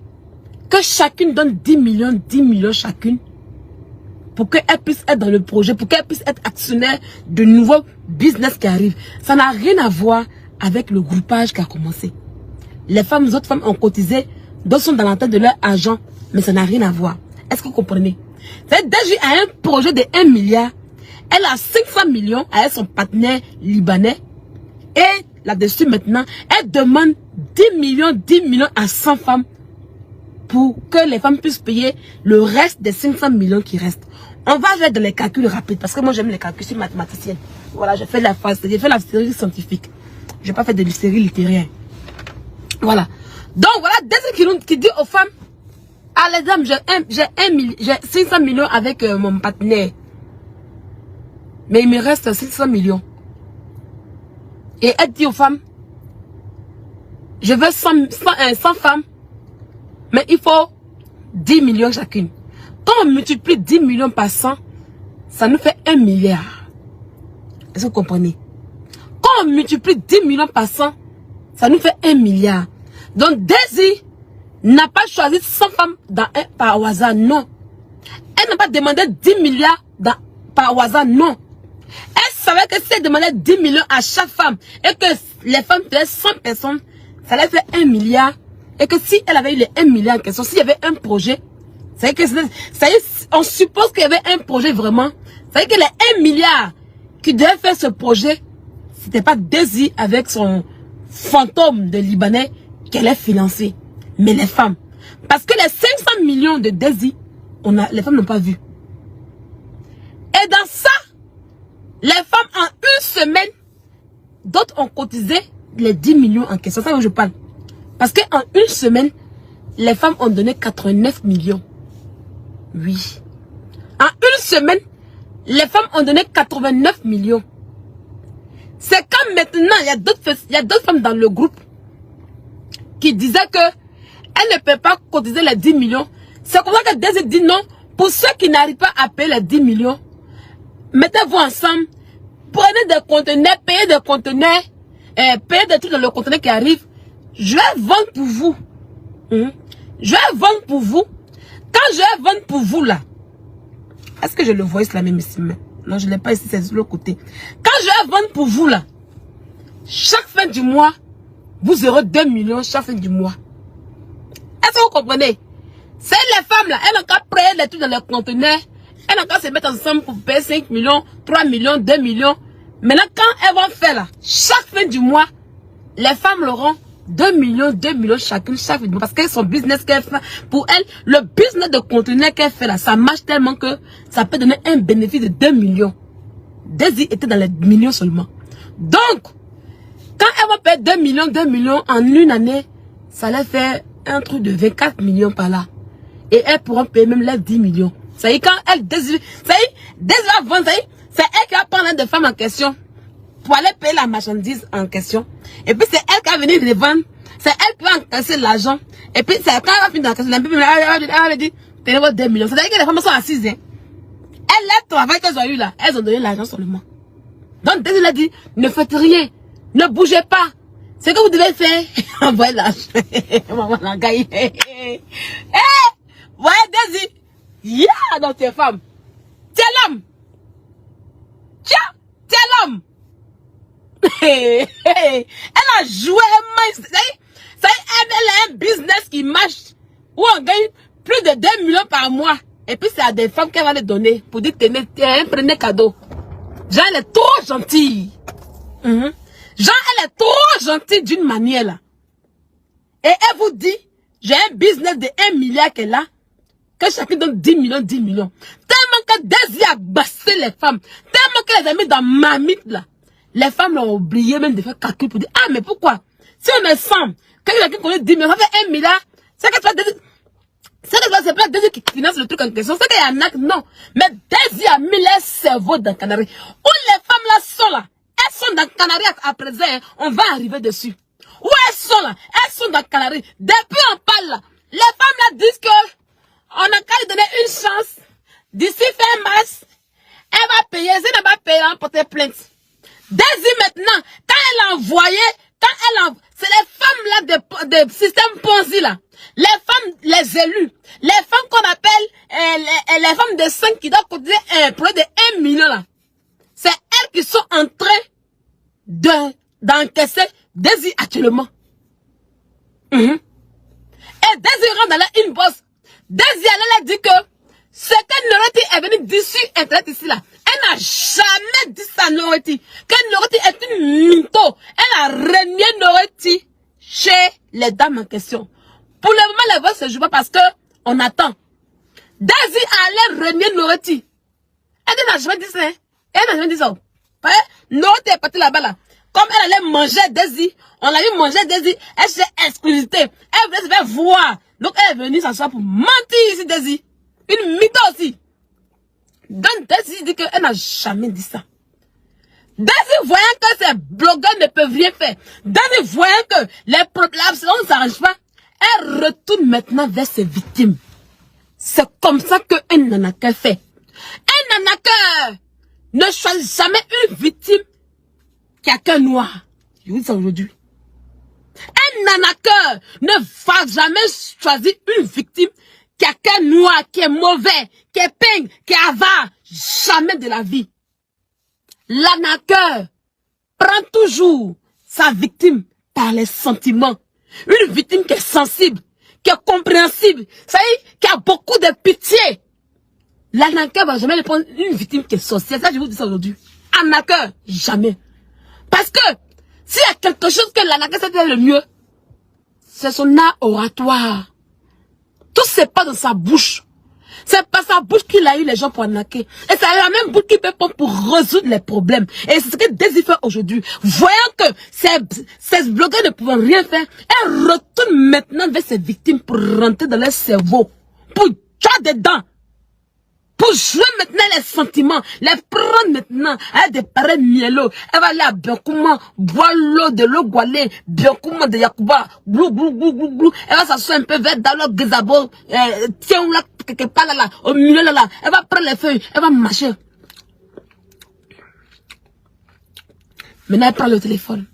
que chacune donne 10 millions chacune pour qu'elles puissent être dans le projet, pour qu'elles puissent être actionnaires de nouveaux business qui arrivent. Ça n'a rien à voir avec le groupage qui a commencé. Les autres femmes ont cotisé, d'autres sont dans la tête de leur agent, mais ça n'a rien à voir. Est-ce que vous comprenez? C'est déjà un projet de 1 milliard. Elle a 500 millions avec son partenaire libanais. Et là-dessus maintenant, elle demande 10 millions à 100 femmes pour que les femmes puissent payer le reste des 500 millions qui restent. On va faire dans les calculs rapides parce que moi j'aime les calculs, je suis mathématicienne. Voilà, j'ai fait la série scientifique. Je n'ai pas fait de la série littéraire. Voilà. Donc voilà, qui dit aux femmes, ah les dames, j'ai 500 millions avec mon partenaire. Mais il me reste 600 millions. Et elle dit aux femmes, je veux 100 femmes, mais il faut 10 millions chacune. Quand on multiplie 10 millions par 100, ça nous fait 1 milliard. Est-ce que vous comprenez? Quand on multiplie 10 millions par 100, ça nous fait 1 milliard. Donc Desi n'a pas choisi 100 femmes par hasard, non. Elle n'a pas demandé 10 milliards par hasard, non. Elle savait que si elle demandait 10 millions à chaque femme et que les femmes faisaient 100 personnes, ça allait faire 1 milliard. Et que si elle avait eu les 1 milliard en question, s'il y avait un projet, on suppose qu'il y avait un projet vraiment. Ça veut dire que les 1 milliard qui devaient faire ce projet, c'était pas Desi avec son fantôme de Libanais qu'elle a financé, mais les femmes. Parce que les 500 millions de Desi, les femmes n'ont pas vu. Et dans ça, les femmes en une semaine, d'autres ont cotisé les 10 millions en question. C'est ça que je parle. Parce qu'en une semaine, les femmes ont donné 89 millions. Oui. En une semaine, les femmes ont donné 89 millions. C'est comme maintenant, il y a d'autres femmes dans le groupe qui disaient que elles ne peuvent pas cotiser les 10 millions. C'est comme ça que Desi dit non. Pour ceux qui n'arrivent pas à payer les 10 millions, mettez-vous ensemble, prenez des conteneurs, payez des conteneurs, payez des trucs dans le conteneur qui arrive. Je vais vendre pour vous. Je vais vendre pour vous. Quand je vais vendre pour vous là, est-ce que je le vois ici là même ici? Non, je ne l'ai pas ici, c'est de l'autre côté. Quand je vais vendre pour vous là, chaque fin du mois, vous aurez 2 millions chaque fin du mois. Est-ce que vous comprenez? C'est les femmes là, elles n'ont qu'à payer les trucs dans les conteneurs. Elles n'ont qu'à se mettre ensemble pour payer 5 millions, 3 millions, 2 millions. Maintenant, quand elles vont faire là, chaque fin du mois, les femmes auront 2 millions chacune chaque fin du mois. Parce que son business qu'elle fait, pour elle, le business de conteneur qu'elle fait là, ça marche tellement que ça peut donner un bénéfice de 2 millions. Desi était dans les millions seulement. Donc, quand elle va payer 2 millions en une année, ça leur fait un truc de 24 millions par là. Et elles pourront payer même les 10 millions. Ça y est, quand elle Desi va vendre, c'est elle qui va prendre l'un des femmes en question pour aller payer la marchandise en question. Et puis c'est elle qui va venir les vendre. C'est elle qui va encaisser l'argent. Et puis c'est quand elle va finir d'encaisser l'argent, elle va dire, tenez vos 2 millions. C'est-à-dire que les femmes sont assises. Hein. Les travail qu'elles ont eu là, elles ont donné l'argent seulement. Donc, Daisy l'a dit, ne faites rien. Ne bougez pas. Ce que vous devez faire, envoyez l'argent. Maman Langai. Eh, ouais, Daisy. Yeah, dans tes femmes. T'es l'homme. Tiens, t'es l'homme. Elle a joué ça elle a un business qui marche où on gagne plus de 2 millions par mois. Et puis c'est à des femmes qu'elle va les donner pour dire que prenez cadeau. Jean, elle est trop gentille. Jean, elle est trop gentille d'une manière là. Et elle vous dit, j'ai un business de 1 milliard qu'elle a, que chacun donne 10 millions, 10 millions. Tellement que Daisy a bassé les femmes, tellement qu'elle les a mis dans ma mythe là. Les femmes l'ont oublié même de faire calcul pour dire, ah mais pourquoi? Si on est 100, quelqu'un qui connaît 10 millions, ça fait 1 milliard, c'est que c'est pas Daisy qui finance le truc en question, c'est qu'il y en a, non. Mais Daisy a mis les cerveaux dans Canaries. Où les femmes là sont là, elles sont dans Canaries à présent, hein, on va arriver dessus. Où elles sont là, elles sont dans Canaries. Depuis on parle là, les femmes là disent que on a qu'à lui donner une chance. D'ici fin mars, elle va payer, si elle va payer, elle va porter plainte. Daisy maintenant, quand elle a envoyé, c'est les femmes là de système Ponzi là. Les femmes, les élus, les femmes qu'on appelle les femmes de 5 qui doivent cotiser un projet de 1 million là. C'est elles qui sont en train d'encaisser Daisy actuellement. Et Daisy rentre dans la inbox. Daisy elle a dit que ce que Noreti est venu d'ici Internet ici là. Elle n'a jamais dit ça Noreti. Que Noreti est une mytho. Elle a renié Noreti chez les dames en question. Pour le moment, les voix se jouent pas parce que on attend. Daisy allait renier Noreti. Elle n'a jamais dit ça. Hein? Elle n'a jamais dit ça. Noreti est partie là-bas là. Comme elle allait manger Daisy, on l'a vu manger Daisy, elle s'est exclusivité. Elle voulait se faire voir. Donc elle est venue s'asseoir pour mentir ici Daisy. Une mytho aussi. Donc Daisy dit qu'elle n'a jamais dit ça. Daisy voyant que ces blogueurs ne peuvent rien faire. Daisy voyant que les problèmes ne s'arrangent pas. Elle retourne maintenant vers ses victimes. C'est comme ça qu'un nanaka fait. Un nanaka ne choisit jamais une victime qui a qu'un noir. Je vous dis ça aujourd'hui. Un nanaka ne va jamais choisir une victime qui a qu'un noir, qui est mauvais, qui est peigne, qui est avare. Jamais de la vie. L'anaqueur prend toujours sa victime par les sentiments. Une victime qui est sensible, qui est compréhensible, ça y est, qui a beaucoup de pitié. L'anaqueur va jamais prendre une victime qui est sorcière. Ça, je vous dis ça aujourd'hui. Anaqueur, jamais. Parce que s'il y a quelque chose que l'anaqueur sait faire le mieux, c'est son art oratoire. Tout c'est pas dans sa bouche. C'est pas sa bouche qu'il a eu les gens pour arnaquer. Et c'est la même bouche qu'il peut prendre pour résoudre les problèmes. Et c'est ce que Daisy fait aujourd'hui. Voyant que ces blogueurs ne pouvaient rien faire, elle retourne maintenant vers ses victimes pour rentrer dans leur cerveau. Pour jouer dedans. Pour jouer maintenant les sentiments. Les prendre maintenant. Elle des pareils miello. Elle va aller à Biokouma, boire l'eau de l'eau Gualé, Biokouma de Yakuba, glou, glou, glou, glou, glou. Elle va s'asseoir un peu vers Dalo Gizabo, tiens là, quelque part là, au milieu là. Elle va prendre les feuilles, elle va marcher. Maintenant, elle prend le téléphone.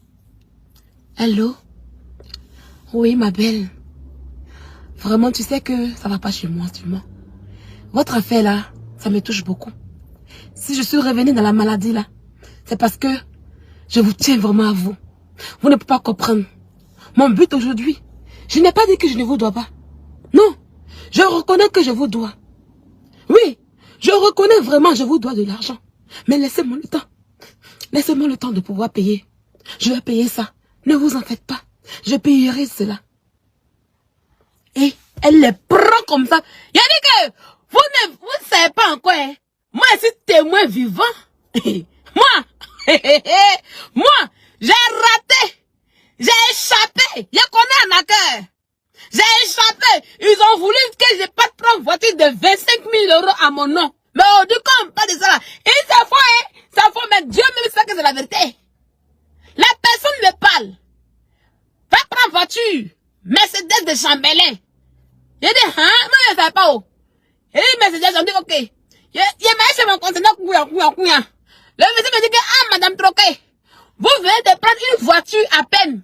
Allô? Oui, ma belle. Vraiment, tu sais que ça va pas chez moi, tu vois. Votre affaire là, ça me touche beaucoup. Si je suis revenue dans la maladie là, c'est parce que je vous tiens vraiment à vous. Vous ne pouvez pas comprendre. Mon but aujourd'hui, je n'ai pas dit que je ne vous dois pas. Non, je reconnais que je vous dois. Oui, je reconnais vraiment que je vous dois de l'argent. Mais laissez-moi le temps. Laissez-moi le temps de pouvoir payer. Je vais payer ça. Ne vous en faites pas. Je payerai cela. Et elle les prend comme ça. Il a dit que vous ne savez pas encore. Hein? Moi, je suis témoin vivant. Moi, j'ai raté. J'ai échappé. Je connais un acteur. J'ai échappé. Ils ont voulu que je parte prendre une voiture de 25 000 € à mon nom. Mais aujourd'hui, quand on parle de ça là, et ça faut, hein, ça faut, mais Dieu même sait que c'est la vérité. La personne me parle. Va prendre voiture. Mercedes de Chambellan. J'ai dit, hein, moi je ne sais pas où. Et dit, Mercedes, on dit, ok. il m'a chez mon conteneur, le monsieur me dit que, ah, madame Troquet, vous venez de prendre une voiture à peine.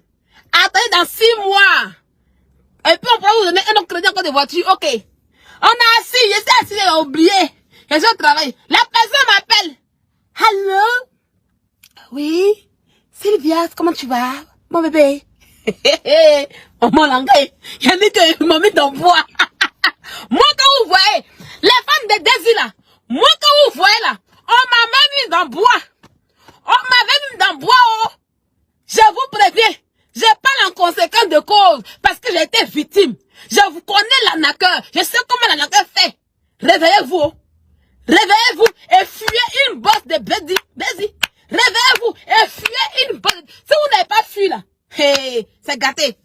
Attendez dans 6 mois. Et puis on pourra vous donner un autre crédit encore de voiture. Ok. On a assis, j'étais assis, j'ai oublié. Et je travaille. La personne m'appelle. Allô? Oui? Sylvia, comment tu vas? Mon bébé. Mon langage. Il a dit que m'a mis dans le bois. Moi, quand vous voyez, les femmes de Daisy là, moi, quand vous voyez là, on m'a même mis dans le bois. On m'avait mis dans le bois, oh. Je vous préviens, je parle en conséquence de cause, parce que j'ai été victime. Je vous connais l'arnaqueur, je sais comment l'arnaqueur fait. Réveillez-vous, oh. Réveillez-vous et fuyez une bosse de Bézi. Réveillez-vous et fuyez une bosse. Si vous n'avez pas fui là, hey, c'est gâté.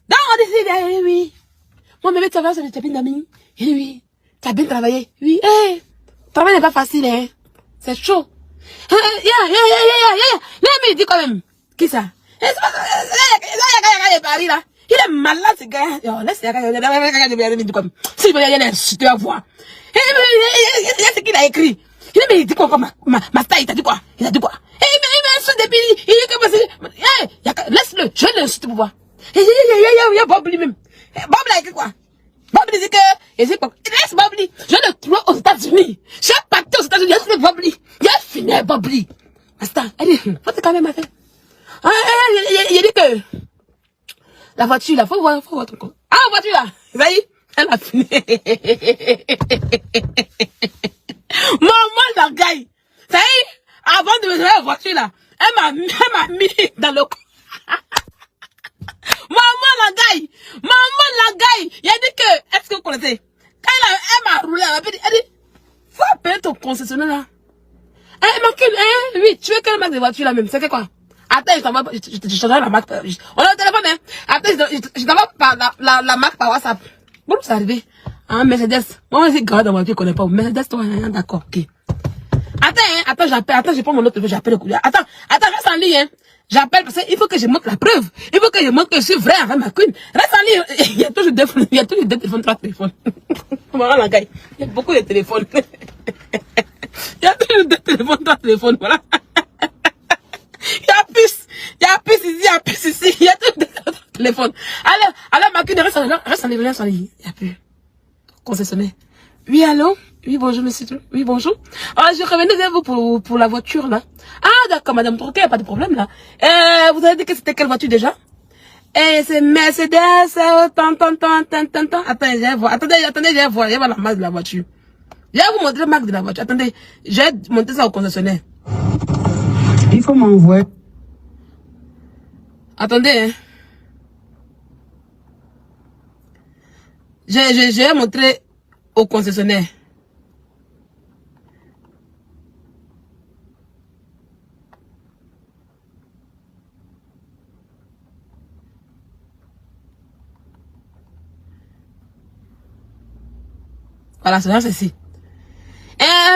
Donc on décide, eh, oui. Mon bébé, tu vas sur le tapis d'amis. Eh oui, tu as bien travaillé. Oui, eh, le travail n'est pas facile, hein. C'est chaud. Là, mais il dit quand même. Qui ça? Il est malade, ce gars. Laisse, si il y a insulté à voix. Il y a ce qu'il a écrit. Il dit quoi, ma taille, il a dit quoi? Il a dit quoi? Il m'a insulté depuis, il dit que, laisse-le, je l'insulte pour voir. Il y a Bob lui-même. Bob l'a écrit quoi? Bob dit que, laisse Bob Lee. Je le trouve aux États-Unis. Je suis parti aux États-Unis, je suis Bob Lee. Il a fini Bob Lee. Basta, elle dit, faut quand même faire. Il dit que, la voiture là, faut voir ton compte. Ah, la voiture là, vous voyez, elle a fini. Maman la gaille. Ça y est, avant de me donner la voiture là, elle m'a mis dans le coup. Maman la gaille, il a dit que, est-ce que vous connaissez? Quand elle m'a roulé, elle dit, faut appeler ton concessionnaire là. Elle m'a dit, oui, tu veux quelle marque de voiture là même, c'est quoi? Attends, je t'envoie la marque, on est au téléphone, hein. Attends, je t'envoie la marque par WhatsApp. Bon, c'est arrivé. Hein, Mercedes. Moi, c'est grave dans ma vie, je connais pas. Mercedes, toi, hein, d'accord, ok. Attends, j'appelle, je prends mon autre téléphone, j'appelle le coup. Attends, reste en ligne, hein. J'appelle parce qu'il faut que je montre la preuve. Il faut que je montre que je suis vrai avec ma queen. Reste en ligne. Il y a toujours deux téléphones, 3 téléphones. Voilà, la gars. Il y a beaucoup de téléphones. Il y a toujours 2 téléphones, 3 téléphones, voilà. Il y a plus ici, il y a toujours 2 téléphones. Alors, ma queen, reste en ligne. Il y a plus. Concessionnaire. Oui, allô? Oui, bonjour, monsieur. Oui, bonjour. Ah, je revenais vers vous pour la voiture, là. Ah, d'accord, madame Troquet, pas de problème, là. Vous avez dit que c'était quelle voiture, déjà? C'est Mercedes, Attends, je vais voir. Attendez, je vais voir la marque de la voiture. Je vais vous montrer la marque de la voiture. Attendez, je vais monter ça au concessionnaire. Il faut m'envoyer. Attendez, hein. Je vais montrer au concessionnaire. Voilà, c'est ceci.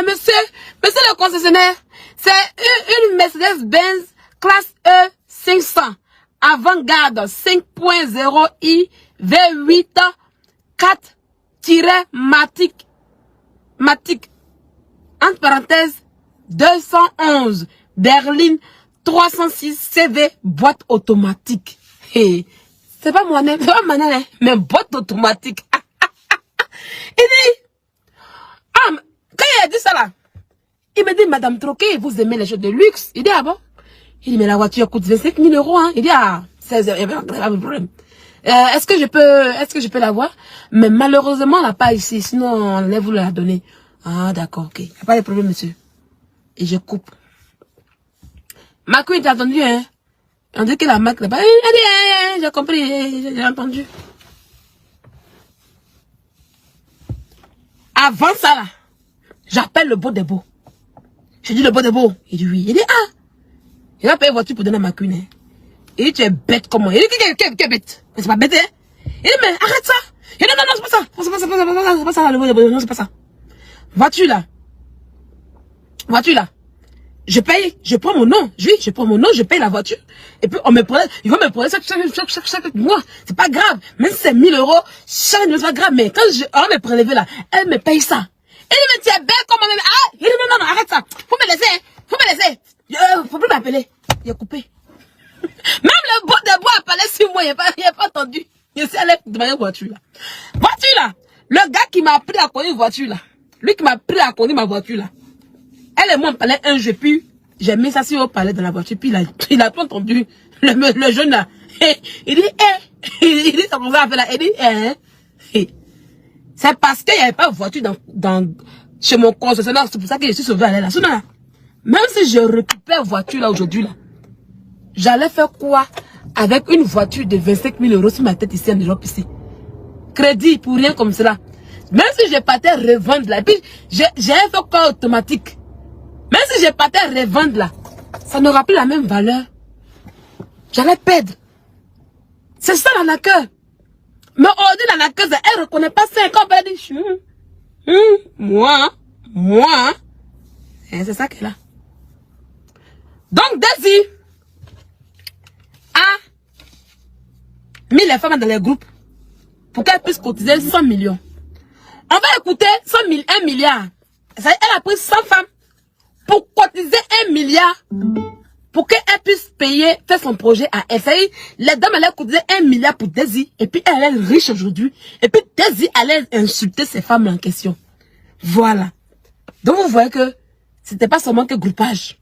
Monsieur le concessionnaire, c'est une Mercedes-Benz classe E 500 avant-garde 5.0 i V8 4-matic entre parenthèses 211 berline 306 CV boîte automatique. Hey, c'est pas mon nom, mais boîte automatique. Il dit, quand il a dit ça là, il me dit, madame Troquet, vous aimez les choses de luxe? Il dit, ah bon? Il dit, mais la voiture coûte 25 000 €, hein. Il dit, ah, c'est un problème. Est-ce que je peux la voir? Mais malheureusement, elle n'a pas ici, sinon on allait vous la donner. Ah, d'accord, ok. Il n'y a pas de problème, monsieur. Et je coupe. Ma queen, t'as entendu, hein? On dit que la marque là-bas, j'ai compris, j'ai entendu. Avant ça, là, j'appelle le beau des beaux. Je dis le beau des beaux. Il dit oui. Il dit, ah, il va payer voiture pour donner à ma queen, hein. Il dit, tu es bête comment? Il dit, qui est bête? Mais c'est pas bête, hein? Il dit, mais arrête ça. Il dit, non, c'est pas ça. C'est pas ça, le beau des beaux. Non, c'est pas ça. Voiture là. Je paye, je prends mon nom. Je prends mon nom, je paye la voiture. Et puis, il va me prendre chaque mois. C'est pas grave. Même si c'est 1 000 €, chaque mois, c'est pas grave. Mais quand on va me prélever là, elle me paye ça. Il dit, mais tu es belle comme moi-même. Ah, il dit, non, non, arrête ça. Faut me laisser, hein. Faut me laisser. Faut plus m'appeler. Il a coupé. Même le bois de bois a parlé sur moi, il n'a pas entendu. Je suis allé demander une voiture là. Voiture là. Le gars qui m'a appris à conduire une voiture là. Lui qui m'a appris à conduire ma voiture là. Elle et moi on parlait un jeu, puis j'ai mis ça sur le palais de la voiture, puis il a tout entendu. Le jeune là. Il dit, il dit, ça commence à faire là. Il dit, c'est parce qu'il n'y avait pas de voiture chez mon concessionnaire, c'est pour ça que je suis sauvé à là. Même si je récupère voiture là aujourd'hui là, j'allais faire quoi avec une voiture de 25 000 € sur ma tête ici en Europe ici? Crédit pour rien comme cela. Même si je partais revendre là, et puis j'ai un fait quoi automatique. Même si je partais revendre là, ça n'aura plus la même valeur. J'allais perdre. C'est ça l'arnaqueur. Mais aujourd'hui l'arnaqueuse, elle ne reconnaît pas 5 ans, elle dit, moi. Et c'est ça qu'elle a. Donc Daisy a mis les femmes dans les groupes pour qu'elles puissent cotiser 100 millions. On va écouter 1 milliard. Elle a pris 100 femmes pour cotiser 1 milliard pour qu'elle puisse payer, faire son projet à elle. Les dames allaient cotiser 1 milliard pour Daisy et puis elle est riche aujourd'hui. Et puis Daisy allait insulter ces femmes en question. Voilà. Donc vous voyez que c'était pas seulement que groupage.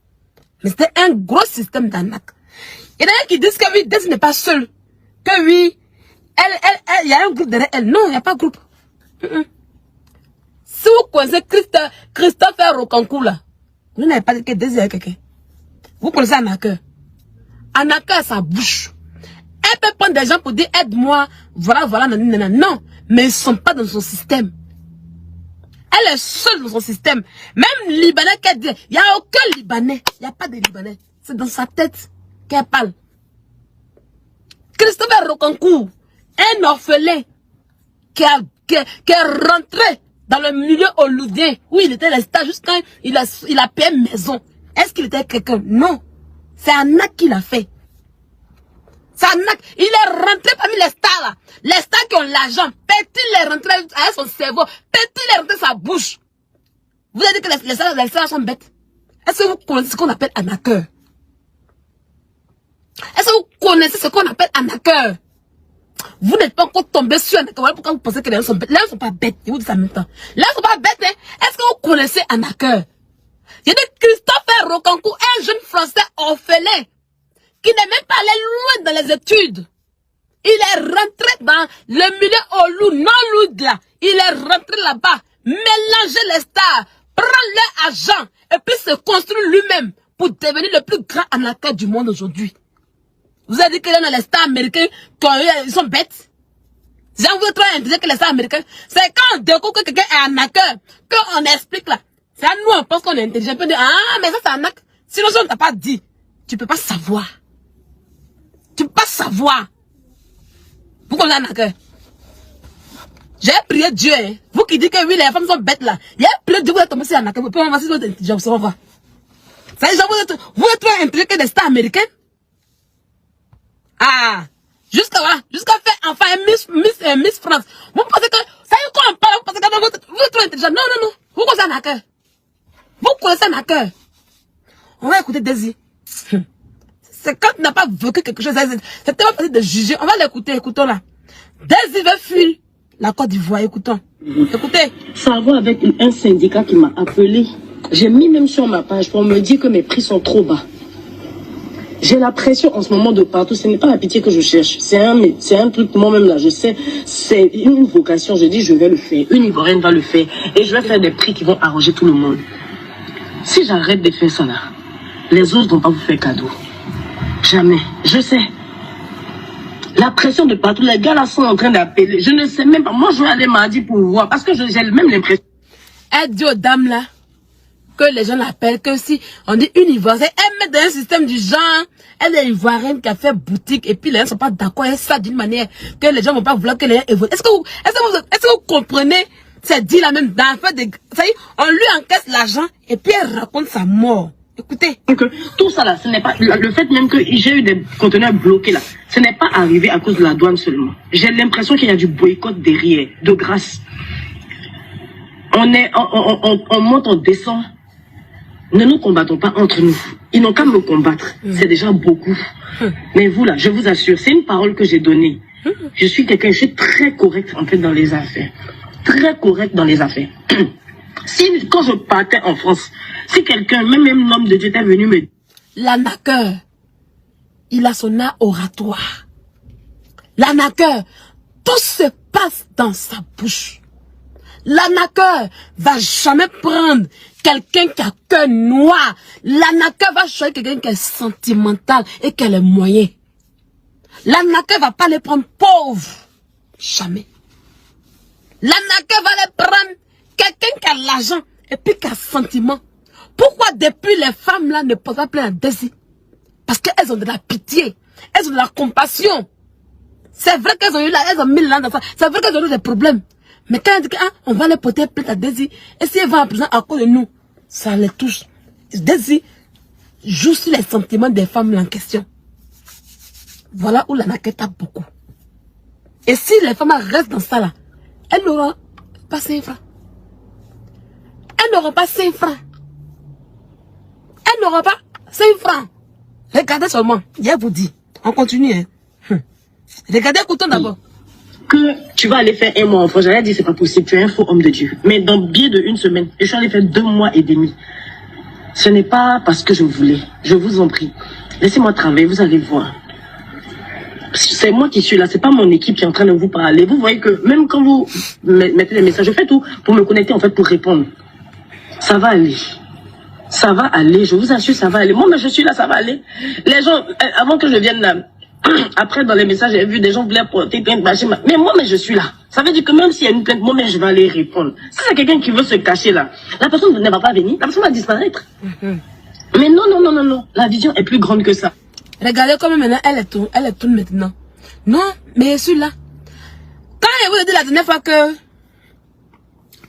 Mais c'était un gros système d'arnaque. Il y en a qui disent que oui, Daisy n'est pas seule. Que oui, il y a un groupe derrière elle. Non, il n'y a pas de groupe. Si vous connaissez Christopher Rocancourt là, vous n'avez pas dit que Daisy est quelqu'un. Vous connaissez Anaka. Anaka a sa bouche. Elle peut prendre des gens pour dire aide-moi, voilà, nanana. Non, mais ils ne sont pas dans son système. Elle est seule dans son système. Même Libanais qu'elle dit, il n'y a aucun Libanais. Il n'y a pas de Libanais. C'est dans sa tête qu'elle parle. Christopher Rocancourt, un orphelin qui est rentré dans le milieu hollywoodien où il était resté jusqu'à il a payé maison. Est-ce qu'il était quelqu'un? Non. C'est Anak qui l'a fait. C'est Anak. Il est rentré parmi les stars là. Les stars qui ont l'argent. Petit est rentré avec son cerveau. Petit est rentré sa bouche. Vous avez dit que les stars sont bêtes. Est-ce que vous connaissez ce qu'on appelle Anaker? Est-ce que vous connaissez ce qu'on appelle Anaker? Vous n'êtes pas encore tombé sur Anaker. Voilà pourquoi vous pensez que les gens sont bêtes. Les gens ne sont pas bêtes. Je vous dis ça en même temps. Les gens ne sont pas bêtes. Hein? Est-ce que vous connaissez Anaker? J'ai dit Christopher Rocancourt, un jeune Français orphelin qui n'est même pas allé loin dans les études. Il est rentré dans le milieu Hollywood, non là. Il est rentré là-bas, mélanger les stars, prendre leur argent et puis se construire lui-même pour devenir le plus grand anaqueur du monde aujourd'hui. Vous avez dit que dans les stars américains, ils sont bêtes. J'en veux trop dire que les stars américains, c'est quand on découvre que quelqu'un est anaqueur, qu'on explique là. C'est à nous, on pense qu'on est intelligent. On peut dire, ah, mais ça, c'est un acte. Sinon, si on ne t'a pas dit, tu ne peux pas savoir. Tu ne peux pas savoir. Vous connaissez un acte. J'ai prié Dieu, hein. Vous qui dites que oui, les femmes sont bêtes là. J'ai prié Dieu, vous êtes tombé sur un acte. Vous pouvez voir si vous êtes intelligent, on va voir. Ça veut dire, vous êtes trop intelligent que des stars américaines. Ah, jusqu'à faire enfin Miss France. Vous pensez que, ça y est, quand on parle, vous pensez que vous êtes trop intelligent. Non, non, non. Vous connaissez un acteur. Vous connaissez un acteur. On va écouter Daisy. C'est quand tu n'as pas vécu quelque chose. C'est tellement facile de juger. On va l'écouter. Écoutons là. Daisy veut fuir la Côte d'Ivoire. Écoutons. Écoutez. Ça va avec un syndicat qui m'a appelé. J'ai mis même sur ma page pour me dire que mes prix sont trop bas. J'ai la pression en ce moment de partout. Ce n'est pas la pitié que je cherche. C'est un truc, moi-même là, je sais. C'est une vocation. Je dis, je vais le faire. Une Ivoirienne va le faire. Et je vais faire des prix qui vont arranger tout le monde. Si j'arrête de faire ça là, les autres ne vont pas vous faire cadeau. Jamais. Je sais. La pression de partout. Les gars là sont en train d'appeler. Je ne sais même pas. Moi, je vais aller mardi pour voir. Parce que j'ai même l'impression. Elle dit aux dames là, que les gens l'appellent, que si on dit une Ivoirienne, elle met dans un système du genre, elle est Ivoirienne qui a fait boutique et puis les gens ne sont pas d'accord avec ça d'une manière que les gens ne vont pas vouloir que les gens évoluent. Est-ce que vous comprenez c'est dit la même dans fait de, ça y est, on lui encaisse l'argent et puis elle raconte sa mort. Écoutez. Tout ça là, ce n'est pas le fait même que j'ai eu des conteneurs bloqués là, ce n'est pas arrivé à cause de la douane seulement. J'ai l'impression qu'il y a du boycott derrière, de grâce. On monte, on descend. Ne nous combattons pas entre nous. Ils n'ont qu'à me combattre. C'est déjà beaucoup. Mais vous là, je vous assure, c'est une parole que j'ai donnée. Je suis très correct en fait dans les affaires. Très correct dans les affaires. Si, quand je partais en France, si quelqu'un, même un homme de Dieu était venu me... L'arnaqueur, il a son art oratoire. L'arnaqueur, tout se passe dans sa bouche. L'arnaqueur va jamais prendre quelqu'un qui a cœur noir. L'arnaqueur va choisir quelqu'un qui est sentimental et qui a les moyens. L'arnaqueur va pas les prendre pauvres. Jamais. L'arnaqueur va les prendre quelqu'un qui a l'argent et puis qui a sentiment. Pourquoi depuis les femmes là ne peuvent pas plaire à désir? Parce qu'elles ont de la pitié. Elles ont de la compassion. C'est vrai qu'elles ont eu là, elles ont mis là dans ça. C'est vrai qu'elles ont eu des problèmes. Mais quand elles disent on va les porter plainte à désir, et si elles vont en prison à cause de nous, ça les touche. Désir joue sur les sentiments des femmes en question. Voilà où l'arnaqueur tape beaucoup. Et si les femmes restent dans ça là, elles n'auront pas 5 francs. Elles n'auront pas 5 francs. Elles n'auront pas 5 francs. Regardez seulement, je vous dis. On continue. Hein. Regardez Couton d'abord. Que tu vas aller faire 1 mois en France, j'allais dire c'est pas possible, tu es un faux homme de Dieu. Mais dans biais de 1 semaine, je suis allé faire 2 mois et demi. Ce n'est pas parce que je voulais, je vous en prie. Laissez-moi travailler, vous allez voir. C'est moi qui suis là, c'est pas mon équipe qui est en train de vous parler. Vous voyez que même quand vous mettez des messages, je fais tout pour me connecter en fait pour répondre. Ça va aller. Ça va aller, je vous assure, ça va aller. Moi, mais je suis là, ça va aller. Les gens, avant que je vienne là, après dans les messages, j'ai vu des gens voulaient porter plainte, mais moi, mais je suis là. Ça veut dire que même s'il y a une plainte, moi, mais je vais aller répondre. Si c'est quelqu'un qui veut se cacher là, la personne ne va pas venir, la personne va disparaître. Mais non, non, non, non, non. La vision est plus grande que ça. Regardez comment maintenant elle est toute maintenant. Non, mais je suis là. Quand je vous ai dit la dernière fois que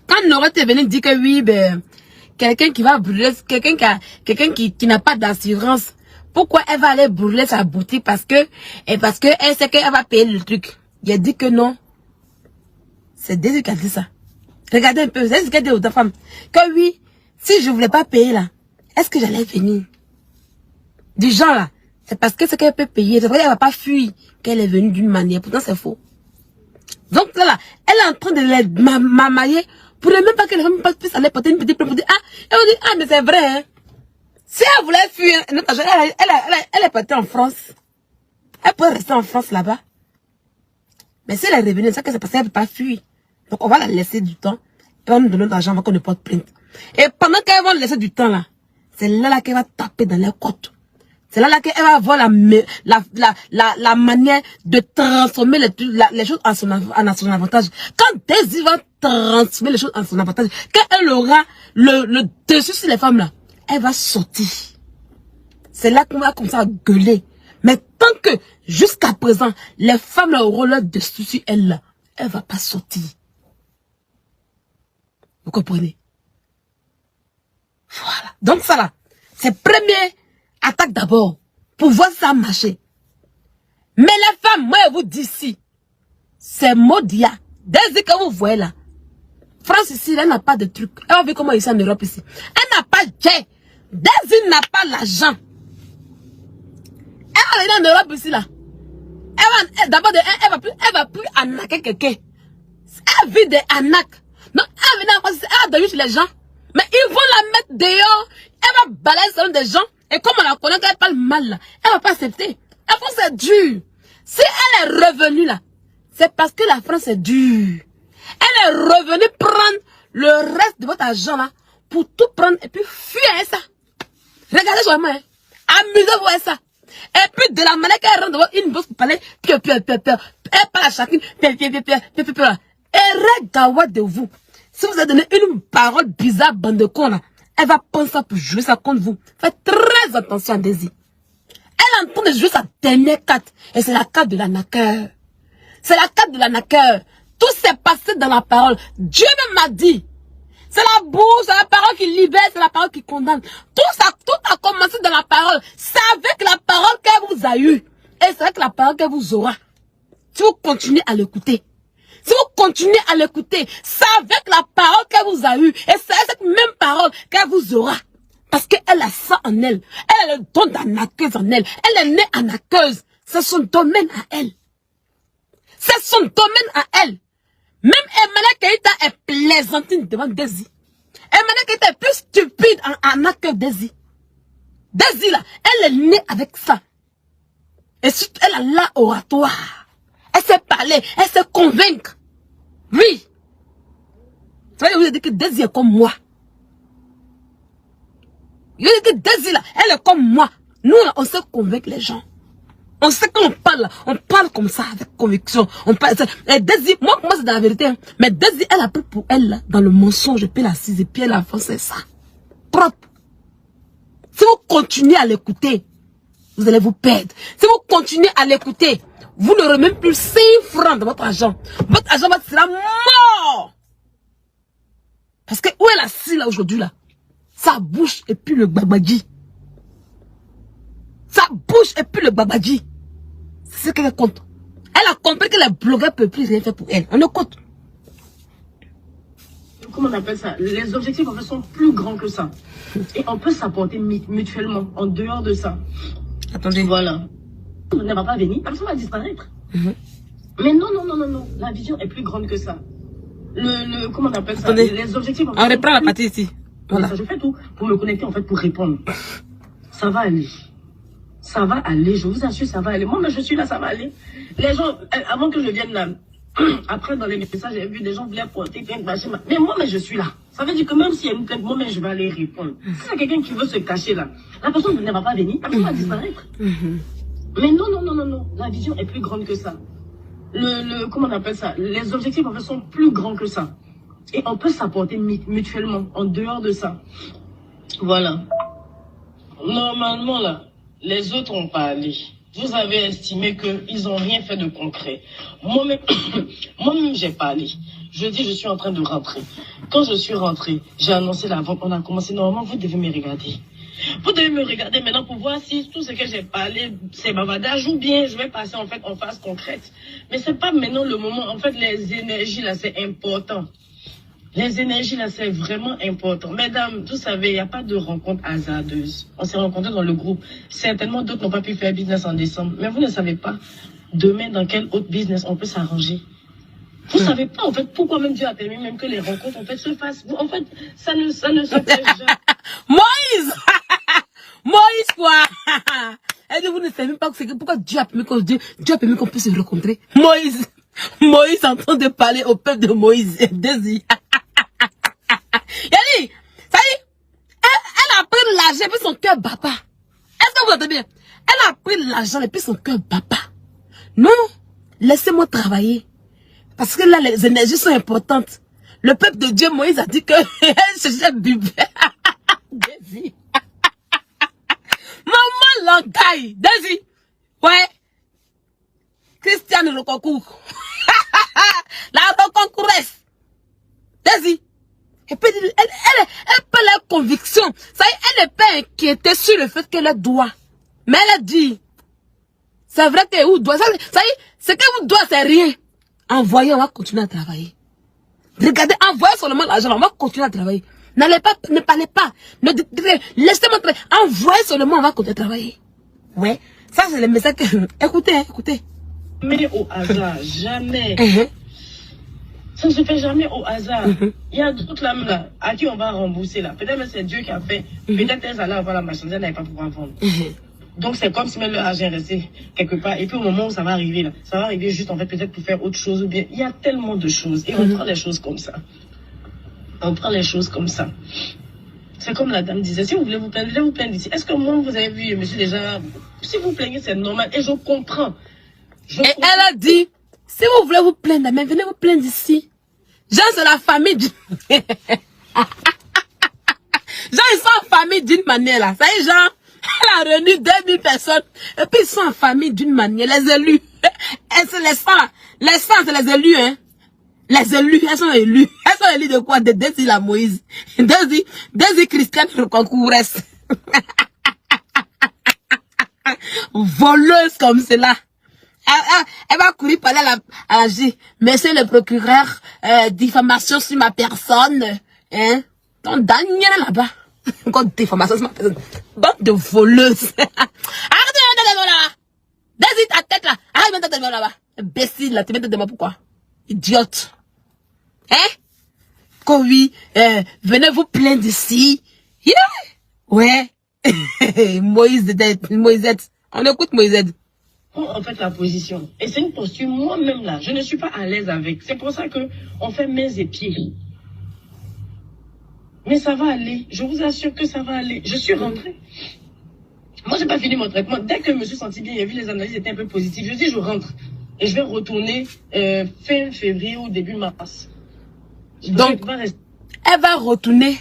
quand Nora est venu dire que oui, ben quelqu'un qui va brûler, quelqu'un qui n'a pas d'assurance, pourquoi elle va aller brûler sa boutique parce que elle sait qu'elle va payer le truc. Il a dit que non. C'est Désir qui a dit ça. Regardez un peu, c'est ce qu'elle dit aux deux femmes. Que oui, si je voulais pas payer là, est-ce que j'allais venir? Du genre là, c'est parce que c'est qu'elle peut payer. C'est vrai qu'elle va pas fuir qu'elle est venue d'une manière. Pourtant c'est faux. Donc là, elle est en train de les mamailler pour ne même pas que les femmes puissent aller porter une petite plainte pour dire et on dit mais c'est vrai hein. Si elle voulait fuir, elle est partie en France. Elle peut rester en France là-bas. Mais si elle est revenue, c'est que c'est parce qu'elle ne peut pas fuir. Donc on va la laisser du temps. Et on va nous donner de l'argent avant qu'on ne porte plainte. Et pendant qu'elle va laisser du temps là, c'est là qu'elle va taper dans les côtes. C'est là qu'elle va avoir la manière de transformer les choses en son avantage. Quand Désir va transformer les choses en son avantage, quand elle aura le dessus sur les femmes là, elle va sortir. C'est là qu'on va commencer à gueuler. Mais tant que, jusqu'à présent, les femmes là auront leur dessus sur elle là, elle va pas sortir. Vous comprenez? Voilà. Donc ça là, c'est première attaque d'abord, pour voir ça marcher. Mais les femmes, moi je vous dis ici, c'est Modia. Dès que vous voyez là, France ici, elle n'a pas de truc. Elle va voir comment ici en Europe ici. Elle n'a pas de jet. Désir n'a pas l'argent. Elle va aller en Europe ici là. D'abord, elle va plus arnaquer quelqu'un. Elle vit des arnaques. Non, elle vient en France, elle va donner chez les gens. Mais ils vont la mettre dehors. Elle va balayer selon des gens. Et comme on la connaît, qu'elle parle mal là, elle va pas accepter. La France est dure. Si elle est revenue là, c'est parce que la France est dure. Elle est revenue prendre le reste de votre argent là, pour tout prendre et puis fuir avec ça. Regardez sur moi, hein. Amusez-vous avec ça. Et puis de la manière qu'elle rentre devant une bosse pour parler, elle parle à chacune, et regarde de vous. Si vous avez donné une parole bizarre, bande de cons là, elle va prendre ça pour jouer ça contre vous. Faites très attention à Désir. Elle est en train de jouer sa dernière carte. Et c'est la carte de l'arnaqueur. C'est la carte de l'arnaqueur. Tout s'est passé dans la parole. Dieu même m'a dit. C'est la bouche, c'est la parole qui libère, c'est la parole qui condamne. Tout a commencé dans la parole. C'est avec la parole qu'elle vous a eue. Et c'est avec la parole qu'elle vous aura. Si vous continuez à l'écouter. Si vous continuez à l'écouter, c'est avec la parole qu'elle vous a eue. Et c'est cette même parole qu'elle vous aura. Parce qu'elle a ça en elle. Elle a le don d'anaqueuse en elle. Elle est née anaqueuse. C'est son domaine à elle. C'est son domaine à elle. Même Emmanuel Keïta est plaisantine devant Désir. Emmanuel Keïta est plus stupide en anaque que Désir. Désir là, elle est née avec ça. Et surtout, elle a l'oratoire. Elle sait parler, elle sait convaincre. Oui. Vous voyez, vous avez dit que Désir est comme moi. Vous avez dit que Désir là, elle est comme moi. Nous là, on sait convaincre les gens. On sait qu'on parle comme ça, avec conviction. On parle, et Désir, moi c'est dans la vérité. Hein. Mais Désir, elle a pris pour elle, là, dans le mensonge, et puis la cise, et puis elle a avancé ça. Propre. Si vous continuez à l'écouter, vous allez vous perdre. Si vous continuez à l'écouter, vous n'aurez même plus 5 francs dans votre argent. Votre argent sera mort. Parce que où est la scie là aujourd'hui là? Sa bouche et puis le babadji. Sa bouche et puis le babadji. C'est ce qu'elle compte. Elle a compris que les blogueurs ne peuvent plus rien faire pour elle. On écoute. Comment on appelle ça? Les objectifs en fait sont plus grands que ça. Et on peut s'apporter mutuellement en dehors de ça. Attendez. Voilà. On ne va pas venir, personne va disparaître. Mais non. La vision est plus grande que ça. Comment on appelle ça? Attendez. Les objectifs en fait, On reprend la partie ici. Voilà. Ça, je fais tout pour me connecter en fait pour répondre. Ça va aller. Ça va aller, je vous assure, ça va aller. Moi, mais je suis là, ça va aller. Les gens, avant que je vienne là, après dans les messages, j'ai vu des gens voulaient porter plainte, machin. Mais moi, mais je suis là. Ça veut dire que même s'il y a une plainte, moi, mais je vais aller répondre. Si c'est quelqu'un qui veut se cacher là, la personne ne va pas venir, la personne va disparaître. Mais non. La vision est plus grande que ça. Comment on appelle ça? Les objectifs en fait sont plus grands que ça. Et on peut s'apporter mutuellement en dehors de ça. Voilà. Normalement là, les autres ont parlé. Vous avez estimé qu'ils n'ont rien fait de concret. Moi-même, j'ai parlé. Je dis, je suis en train de rentrer. Quand je suis rentrée, j'ai annoncé la vente. On a commencé. Normalement, vous devez me regarder. Vous devez me regarder maintenant pour voir si tout ce que j'ai parlé, c'est bavardage ou bien je vais passer en fait en phase concrète. Mais c'est pas maintenant le moment. En fait, les énergies là, c'est important. Les énergies, là, c'est vraiment important. Mesdames, vous savez, il n'y a pas de rencontre hasardeuse. On s'est rencontrés dans le groupe. Certainement, d'autres n'ont pas pu faire business en décembre. Mais vous ne savez pas, demain, dans quel autre business on peut s'arranger. Vous ne savez pas, en fait, pourquoi même Dieu a permis même que les rencontres, en fait, se fassent. En fait, ça ne se fait jamais. Moïse Moïse, quoi. Elle dit, vous ne savez même pas pourquoi Dieu a permis qu'on puisse se rencontrer. Moïse en train de parler au peuple de Moïse. Désir. Yali, ça y est, elle a pris l'argent et puis son cœur bat pas. Est-ce que vous entendez bien? Elle a pris l'argent et puis son cœur bat pas. Non, laissez-moi travailler. Parce que là, les énergies sont importantes. Le peuple de Dieu, Moïse a dit que elle cherchait bébé. Désir. Maman l'encaille. Désir. Ouais. Christiane le concours. La reconcouresse. Désir. Et puis, elle peut la conviction. Ça y est, elle n'est pas inquiétée sur le fait qu'elle doit. Mais elle a dit, c'est vrai que vous doit. Ça y est, ce que vous doit, c'est rien. Envoyez, on va continuer à travailler. Regardez, envoyez seulement l'argent, on va continuer à travailler. N'allez pas, ne parlez pas. Ne dites rien. Laissez-moi travailler. Envoyez seulement, on va continuer à travailler. Ouais. Ça, c'est le message que... Écoutez, écoutez. Mais au hasard, jamais. Ça ne se fait jamais au hasard. Il y a d'autres là, à qui on va rembourser là. Peut-être que c'est Dieu qui a fait. Peut-être qu'elles allaient avoir la marchandise, elles n'avaient pas pouvoir vendre. Donc c'est comme si même leur argent restait quelque part. Et puis au moment où ça va arriver là, ça va arriver juste en fait peut-être pour faire autre chose ou bien. Il y a tellement de choses. Et on prend les choses comme ça. On prend les choses comme ça. C'est comme la dame disait, si vous voulez vous plaindre d'ici. Est-ce que moi vous avez vu, monsieur déjà, si vous plaignez c'est normal. Et je comprends. Elle a dit, si vous voulez vous plaindre, mais venez vous plaindre ici. Jean, c'est la famille d'une... Jean, ils sont en famille d'une manière là. Ça y est, Jean, elle a réuni 2000 personnes. Et puis ils sont en famille d'une manière. Les élus. Et c'est les sangs. Les sangs, c'est les élus, hein. Les élus, elles sont élues. Elles sont élues de quoi? De Désir la Moïse. Désir Christiane reconcouresse. Voleuse comme cela. Elle va courir parler à la juge. Monsieur le procureur, diffamation sur ma personne. Hein? Donc, Daniel là-bas. Encore diffamation sur ma personne. Bande de voleuses. Arrête de mettre de moi là-bas. Désigne ta tête là. Arrête de mettre de moi là-bas. Imbécile là. Tu mets de moi pourquoi? Idiote. Hein? Quand oui, venez vous plaindre ici. Yeah. Ouais. Moïsette. On écoute Moïsette. En fait, la position. Et c'est une posture, moi-même là, je ne suis pas à l'aise avec. C'est pour ça que on fait mains et pieds. Mais ça va aller. Je vous assure que ça va aller. Je suis rentrée. Moi, j'ai pas fini mon traitement. Dès que je me suis sentie bien, j'ai vu les analyses étaient un peu positives. Je dis, je rentre. Et je vais retourner fin février ou début mars. Donc, elle va retourner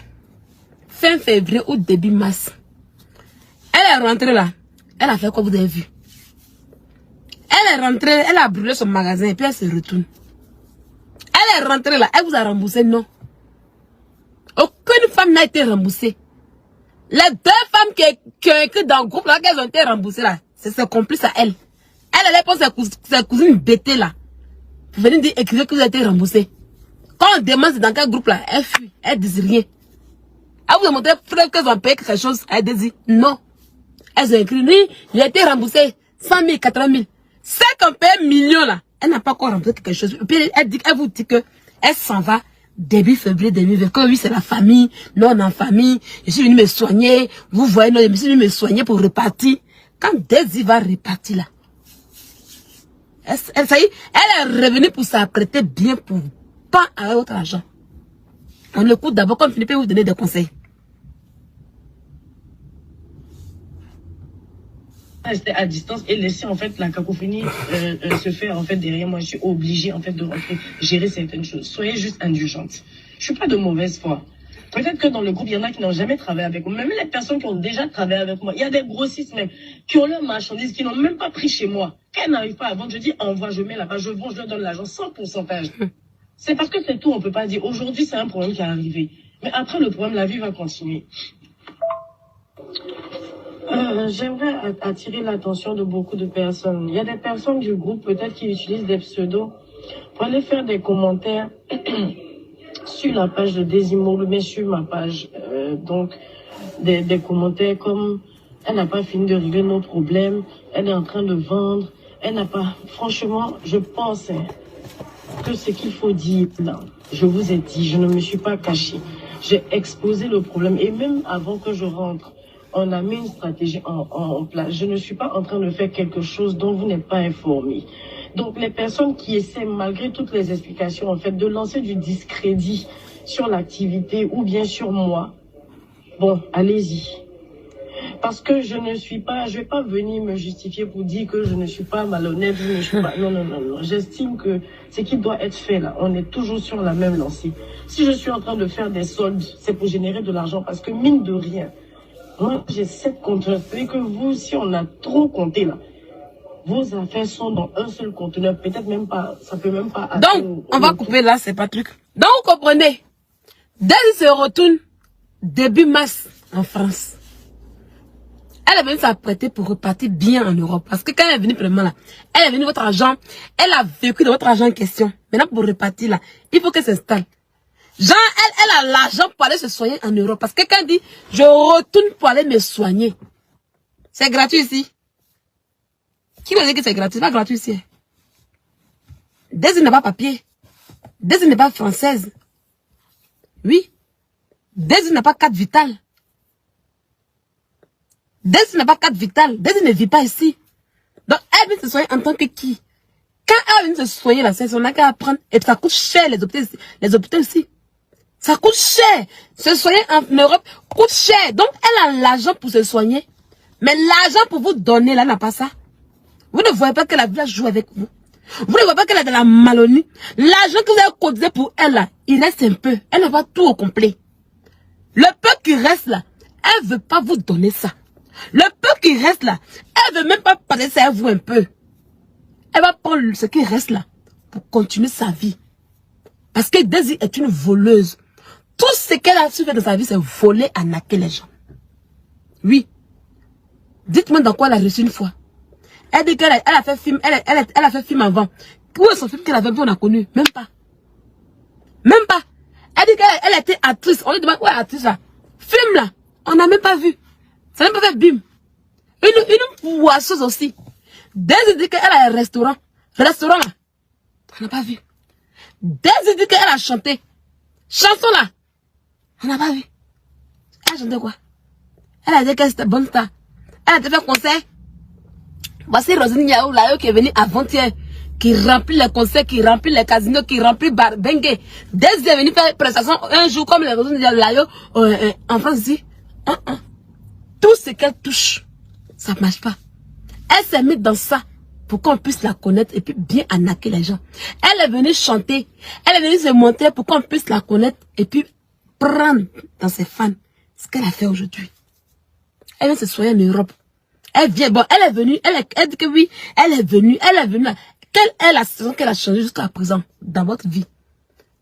fin février ou début mars. Elle est rentrée là. Elle a fait quoi vous avez vu? Elle est rentrée, elle a brûlé son magasin et puis elle se retourne. Elle est rentrée là, elle vous a remboursé, non? Aucune femme n'a été remboursée. Les 2 femmes qui ont écrit dans le groupe là, qu'elles ont été remboursées là, c'est ses complices à elle. Elle allait pour ses cousines bêtées là. Vous venez dire, écrivez que vous avez été remboursé. Quand on demande dans quel groupe là, elle fuit, elle dit rien. Elle vous a montré preuve qu'elles ont payé quelque chose, elle dit non. Elles ont écrit, oui, j'ai été remboursée 100 000, 80 000. C'est qu'on paye millions là. Elle n'a pas encore remboursé quelque chose. Et puis elle vous dit que elle s'en va début février 2020. Oui, c'est la famille. Nous, on est en famille. Je suis venue me soigner. Vous voyez, je suis venue me soigner pour repartir. Quand Daisy va repartir là, ça y est, elle est revenue pour s'apprêter bien pour pas avec votre argent. On écoute d'abord comme Philippe vous donner des conseils. Rester à distance et laisser en fait la cacophonie se faire en fait derrière moi. Je suis obligée en fait de rentrer, gérer certaines choses. Soyez juste indulgente. Je suis pas de mauvaise foi. Peut-être que dans le groupe, il y en a qui n'ont jamais travaillé avec moi. Même les personnes qui ont déjà travaillé avec moi. Il y a des grossistes même qui ont leur marchandise, qui n'ont même pas pris chez moi. Quand elles n'arrivent pas à vendre, je dis envoie, je mets là-bas, je vends, je leur donne l'argent sans pourcentage. C'est parce que c'est tout, on peut pas dire. Aujourd'hui, c'est un problème qui est arrivé. Mais après le problème, la vie va continuer. J'aimerais attirer l'attention de beaucoup de personnes. Il y a des personnes du groupe peut-être qui utilisent des pseudos pour aller faire des commentaires sur la page de Desimolo, mais sur ma page. Donc, des commentaires comme « Elle n'a pas fini de régler nos problèmes, elle est en train de vendre, elle n'a pas... » Franchement, je pense que ce qu'il faut dire là, je vous ai dit, je ne me suis pas cachée. J'ai exposé le problème et même avant que je rentre, on a mis une stratégie en place. Je ne suis pas en train de faire quelque chose dont vous n'êtes pas informé. Donc, les personnes qui essaient, malgré toutes les explications, en fait, de lancer du discrédit sur l'activité ou bien sur moi, bon, allez-y. Parce que je ne suis pas, je vais pas venir me justifier pour dire que je ne suis pas malhonnête, je ne suis pas, non. J'estime que ce qui doit être fait là, on est toujours sur la même lancée. Si je suis en train de faire des soldes, c'est pour générer de l'argent parce que mine de rien, moi, j'ai 7 conteneurs. C'est que vous, si on a trop compté là, vos affaires sont dans un seul conteneur. Peut-être même pas, ça peut même pas... Donc, on va couper là, c'est pas truc. Donc, vous comprenez. Daisy se retourne début mars en France. Elle est venue s'apprêter pour repartir bien en Europe. Parce que quand elle est venue vraiment là, elle est venue votre argent, elle a vécu de votre argent en question. Maintenant, pour repartir là, il faut qu'elle s'installe. Genre, elle a l'argent pour aller se soigner en Europe. Parce que quand elle dit, je retourne pour aller me soigner. C'est gratuit ici. Qui va dire que c'est gratuit? C'est pas gratuit ici. Daisy n'a pas papier. Daisy n'est pas française. Oui. Daisy n'a pas carte vitale. Daisy n'a pas carte vitale. Daisy ne vit pas ici. Donc, elle vient se soigner en tant que qui? Quand elle vient se soigner là, c'est on a qu'à apprendre. Et ça coûte cher les hôpitaux ici. Ça coûte cher. Se soigner en Europe coûte cher. Donc, elle a l'argent pour se soigner. Mais l'argent pour vous donner, là, n'a pas ça. Vous ne voyez pas que la vie joue avec vous. Vous ne voyez pas qu'elle a de la malonie. L'argent que vous avez cotisé pour elle, là, il reste un peu. Elle n'a pas tout au complet. Le peu qui reste là, elle ne veut pas vous donner ça. Le peu qui reste là, elle ne veut même pas passer ça à vous un peu. Elle va prendre ce qui reste là pour continuer sa vie. Parce que Daisy est une voleuse. Tout ce qu'elle a su faire de sa vie, c'est voler, arnaquer les gens. Oui. Dites-moi dans quoi elle a reçu une fois. Elle dit qu'elle a fait film, elle a fait film avant. Où est son film qu'elle avait vu, on a connu? Même pas. Même pas. Elle dit qu'elle était actrice. On lui demande, où est actrice là? Film là, on n'a même pas vu. Ça n'a même pas fait bim. Une poisseuse aussi. Dès qu'elle dit qu'elle a un restaurant. Restaurant là, on n'a pas vu. Dès qu'elle dit qu'elle a chanté. Chanson là, on n'a pas vu. Elle a chanté quoi? Elle a dit qu'elle était bonne star. Elle a fait un concert. Voici Roselyne Yahoo là, qui est venue avant-hier. Qui remplit les concerts, qui remplit les casinos, qui remplit Bengue. Dès qu'elle est venue faire prestation un jour comme les Roselyne Yahoo en France ici. Tout ce qu'elle touche, ça ne marche pas. Elle s'est mise dans ça pour qu'on puisse la connaître et puis bien arnaquer les gens. Elle est venue chanter. Elle est venue se montrer pour qu'on puisse la connaître et puis prendre dans ses fans ce qu'elle a fait aujourd'hui. Elle vient se soigner en Europe. Elle vient, bon, elle est venue, elle dit que oui, elle est venue. Quelle est la saison qu'elle a changé jusqu'à présent dans votre vie?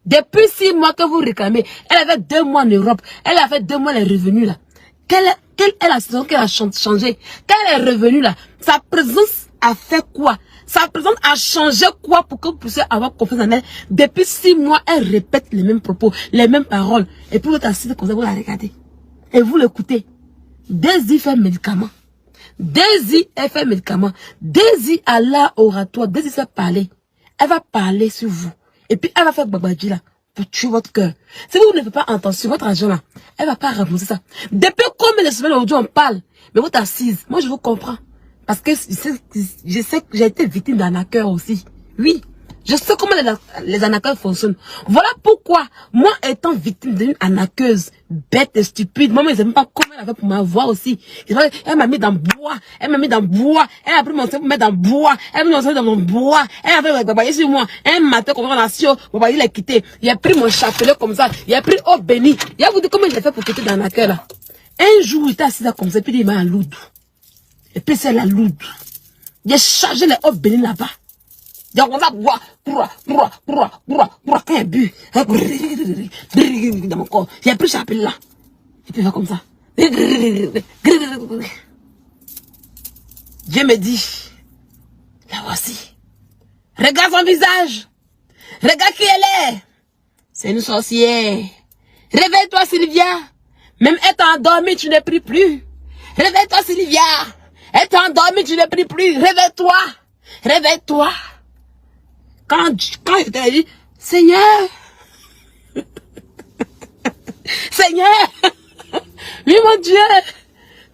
Depuis 6 mois que vous réclamez, elle avait 2 mois en Europe. Elle a fait 2 mois les revenus là. Quelle est la saison qu'elle a changé? Quelle est revenue là? Sa présence a fait quoi? Sa présence a changé quoi pour que vous puissiez avoir confiance en elle? Depuis 6 mois, elle répète les mêmes propos, les mêmes paroles. Et puis vous êtes assis comme ça, vous la regardez. Et vous l'écoutez. Daisy fait médicament. Daisy, elle fait médicament. Daisy a l'art oratoire. Daisy sait parler. Elle va parler sur vous. Et puis elle va faire babadji là. Pour tuer votre cœur. Si vous ne faites pas attention, votre argent là, elle va pas ramasser ça. Depuis combien de semaines aujourd'hui on parle? Mais vous êtes assise. Moi je vous comprends. Parce que je sais que j'ai été victime d'arnaqueurs aussi. Oui. Je sais comment les arnaqueurs fonctionnent. Voilà pourquoi, moi étant victime d'une arnaqueuse, bête et stupide, moi, je ne sais même pas comment elle a fait pour m'avoir aussi. Elle m'a mis dans le bois. Elle m'a mis dans le bois. Elle a pris mon cerveau pour mettre dans le bois. Elle m'a mis dans mon bois. Elle a fait babayer sur moi. Un matin, comme on a su, babayer l'a quitté. Il a pris mon chapelet comme ça. Il a pris eau bénie. Il a vous dit comment j'ai fait pour quitter l'arnaqueur là. Un jour, il était assis là comme ça, puis il m'a un loud. Et puis c'est la loud. Il a chargé les eaux bénies là-bas. Donc on va boire, quand il a bu, dans mon corps, j'ai pris chapelet là, et puis il va comme ça. Dieu me dit, la voici, regarde son visage, regarde qui elle est, c'est une sorcière. Réveille-toi Sylvia, même étant endormie tu ne pries plus. Réveille-toi Sylvia, étant endormie tu ne pries plus, réveille-toi, réveille-toi. Quand je t'ai dit, Seigneur, Seigneur, oui mon Dieu,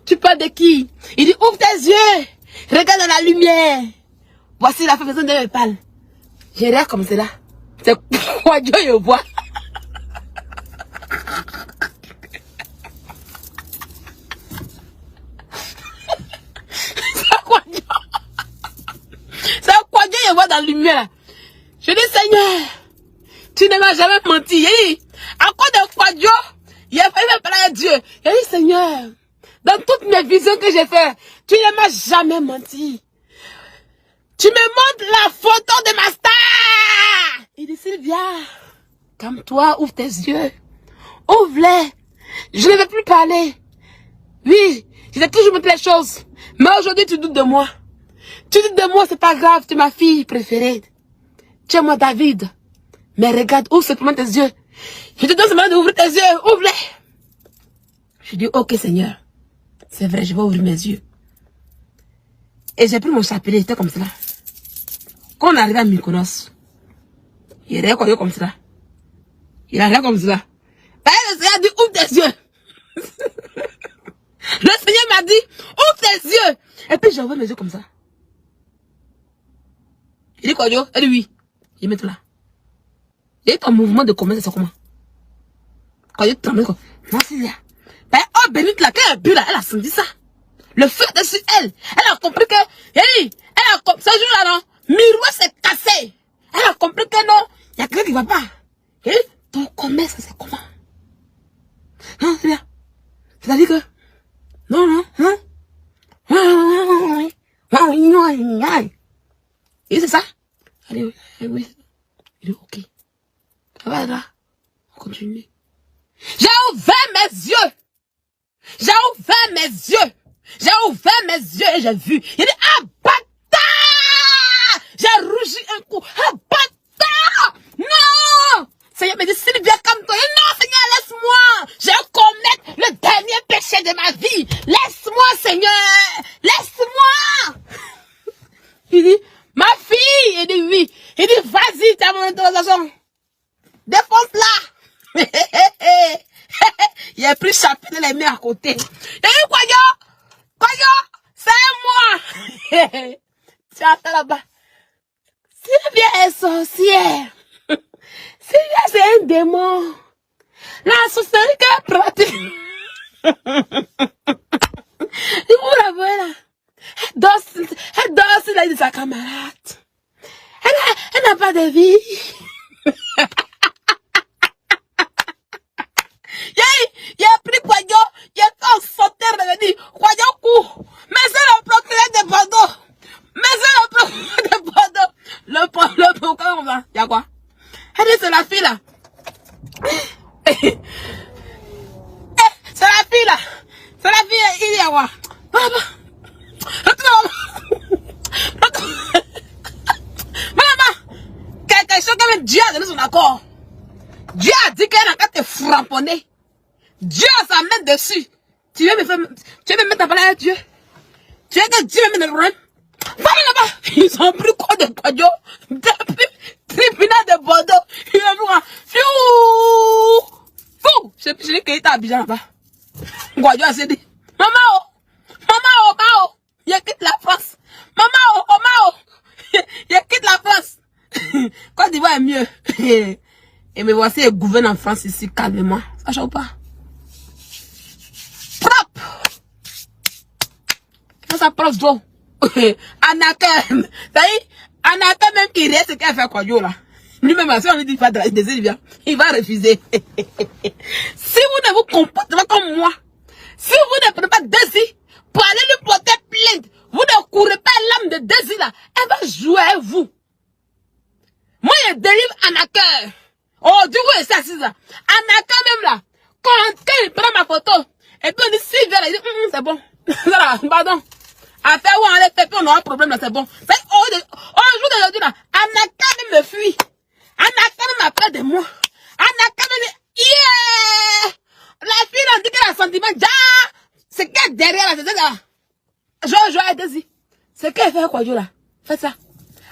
tu parles de qui? Il dit, ouvre tes yeux, regarde dans la lumière. Voici la femme de me parle. J'ai l'air comme cela. C'est quoi Dieu je vois? C'est quoi Dieu? C'est quoi Dieu je vois dans la lumière? Je dis, Seigneur, tu ne m'as jamais menti. Il dit, à cause de quoi Dieu, il a fait parler à Dieu. Il dit, Seigneur, dans toutes mes visions que j'ai faites, tu ne m'as jamais menti. Tu me montres la photo de ma star. Il dit, Sylvia, calme-toi, ouvre tes yeux. Ouvre-les. Je ne vais plus parler. Oui, je t'ai toujours montré les choses. Mais aujourd'hui, tu doutes de moi. Tu doutes de moi, c'est pas grave, tu es ma fille préférée. Tu es moi David. Mais regarde, ouvre simplement tes yeux. Je te donne simplement d'ouvrir tes yeux. Ouvre-les. Je dis, ok Seigneur. C'est vrai, je vais ouvrir mes yeux. Et j'ai pris mon chapelet, j'étais comme cela. Quand on arrive à Mykonos, il est regardé comme cela. Il a regardé comme cela. Le Seigneur a dit, ouvre tes yeux. Le Seigneur m'a dit, ouvre tes yeux. Et puis j'ai ouvert mes yeux comme ça. Il dit quoi, Dieu? Elle dit oui. Il met tout là. Et ton mouvement de commerce, c'est comment? Quand il tremble, quoi. Non, c'est là. Oh, bénite là, quand elle a bu là, elle a senti ça. Le feu est sur elle. Elle a compris que, elle a compris, ce jour-là, non, miroir s'est cassé. Elle a compris que non, il y a quelqu'un qui va pas. Et ton commerce, c'est comment? Non, c'est bien. C'est-à-dire que, non, et c'est ça? Allez, oui. Il est ok. Ça va là. On continue. J'ai ouvert mes yeux. J'ai ouvert mes yeux. J'ai ouvert mes yeux et j'ai vu. Il dit, abattez Seigneur, laisse-moi. Il dit, ma fille. Il dit, oui. Il dit, vas-y, tu as mon autorisation. Défonce-la. Il a pris chapitre, les mains à côté. Il a dit, Koyo, c'est moi. Tu attends là-bas. Sylvia est sorcière. Sylvia, c'est un démon. La sorcellerie pratique. Et vous la voilà. Elle danse là de sa camarade. Elle n'a pas de vie. Il a pris Koyo, il a fait un sauter, revenir. Koyo coup. Mais c'est le procureur de Bordeaux. Le procureur, on va. Il y a quoi? Elle dit, c'est la fille là. C'est la fille là. C'est la fille, il y a quoi? Maman, quelque chose comme Dieu a donné son accord. Dieu a dit qu'elle n'a qu'à te framponner. Dieu a sa main dessus. Tu veux me mettre à parler à Dieu? Tu veux que Dieu me mette dans le problème? Voilà là-bas. Ils ont pris quoi de Koyo? Depuis tribunal de Bordeaux. Ils ont pris quoi? Fou! Je sais qu'il était à Abidjan là-bas. Koyo a dit, maman, je quitte la France. Maman, je quitte la France. Côte d'Ivoire est mieux. Et me voici, elle gouverne en France ici calmement. Ça chauffe pas. Propre. Ça propre, Joe. Anakem. Ça y est, Anakem même qui reste, ce qu'elle fait Koyo là. Lui-même, si on lui dit pas de la il va refuser. Si vous ne vous comportez pas comme moi, si vous ne prenez pas Désir pour aller lui porter plainte, vous ne courez pas l'âme de Désir là, elle va jouer avec vous. Moi, je délivre Anakem. Oh, du coup, c'est assise là. Anakem même là, quand il prend ma photo, et puis on dit si vient là, il dit, c'est bon. Pardon. Affaire où on les fait, puis on aura un problème là, c'est bon. Au jour d'aujourd'hui là, Anakem me fuit. Anakem m'appelle de moi. Anakem me dit, yeah! La fille on dit qu'elle a un sentiment, c'est qu'elle derrière là, c'est ça. Je à Désir. C'est qu'elle fait quoi, là? Faites ça.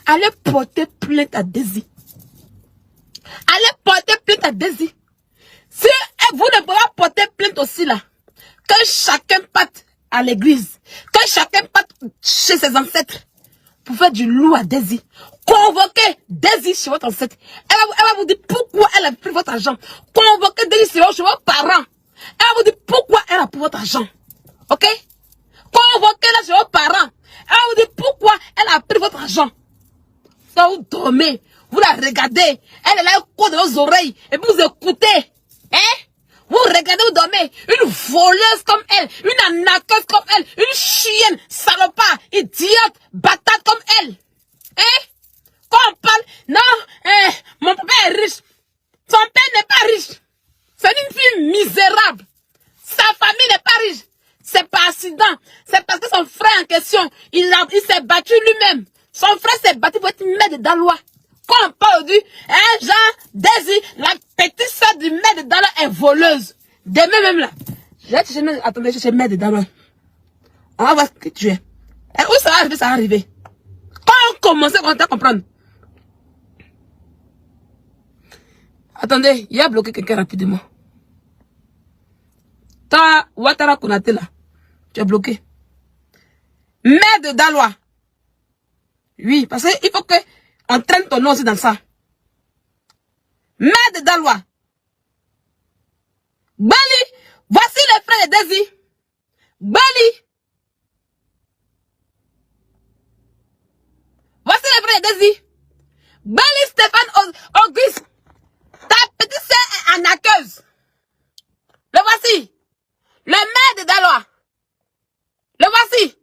Allez porter plainte à Désir. Allez porter plainte à Désir. Si vous ne pouvez pas porter plainte aussi là, que chacun parte à l'église, que chacun parte chez ses ancêtres pour faire du loup à Désir. Convoquez Désir chez votre ancêtre. Elle va vous dire pourquoi elle a pris votre argent. Convoquez Désir chez vos parents. Elle va vous dire pourquoi elle a pris votre argent. Ok? Convoquez-la chez vos parents. Elle va vous dire pourquoi elle a pris votre argent. Ça vous dormez, vous la regardez. Elle est là au coin de vos oreilles. Et puis vous écoutez. Hein? Vous regardez, vous dormez. Une voleuse comme elle. Une arnaqueuse comme elle. Une chienne, salopard, idiote, batate comme elle. Hein? Quand on parle, non, mon papa est riche. Son père n'est pas riche. C'est une fille misérable. Sa famille n'est pas riche. C'est pas accident. C'est parce que son frère en question, il s'est battu lui-même. Son frère s'est battu pour être maître de Dalois. Quand on parle du, Jean Désir, la petite soeur du maître de Dalois est voleuse. Demain même là. Attendez, je cherche maître de Dalois. On va voir ce que tu es. Et où ça va arriver, ça va arriver. Quand on commence, on va comprendre. Attendez, il a bloqué quelqu'un rapidement. Ta Ouattara Konaté là, tu as bloqué. Maire de Dalois. Oui, parce qu'il faut que on traîne ton nom aussi dans ça. Maire de Dalois. Bali, voici le frère de Désir. Bali. Voici le frère de Désir. Bali Stéphane Auguste. Ta petite sœur est arnaqueuse. Le voici. Le maire de Dalois. Le voici.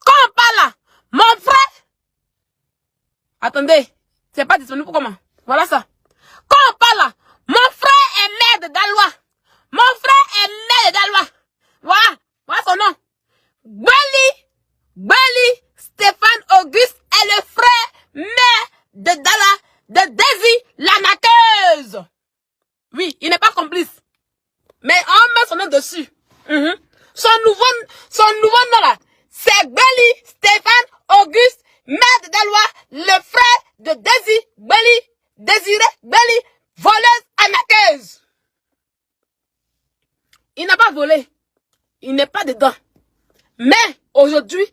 Quand on parle là, mon frère. Attendez, c'est pas disponible pour comment? Voilà ça. Quand on parle là, mon frère est maire de Dalois. Mon frère est maire de Dalois. Voilà son nom. Bali Stéphane Auguste est le frère maire de Dalois, de Désir l'arnaqueuse. Oui, il n'est pas complice. Mais on met son nom dessus. dedans. Mais aujourd'hui,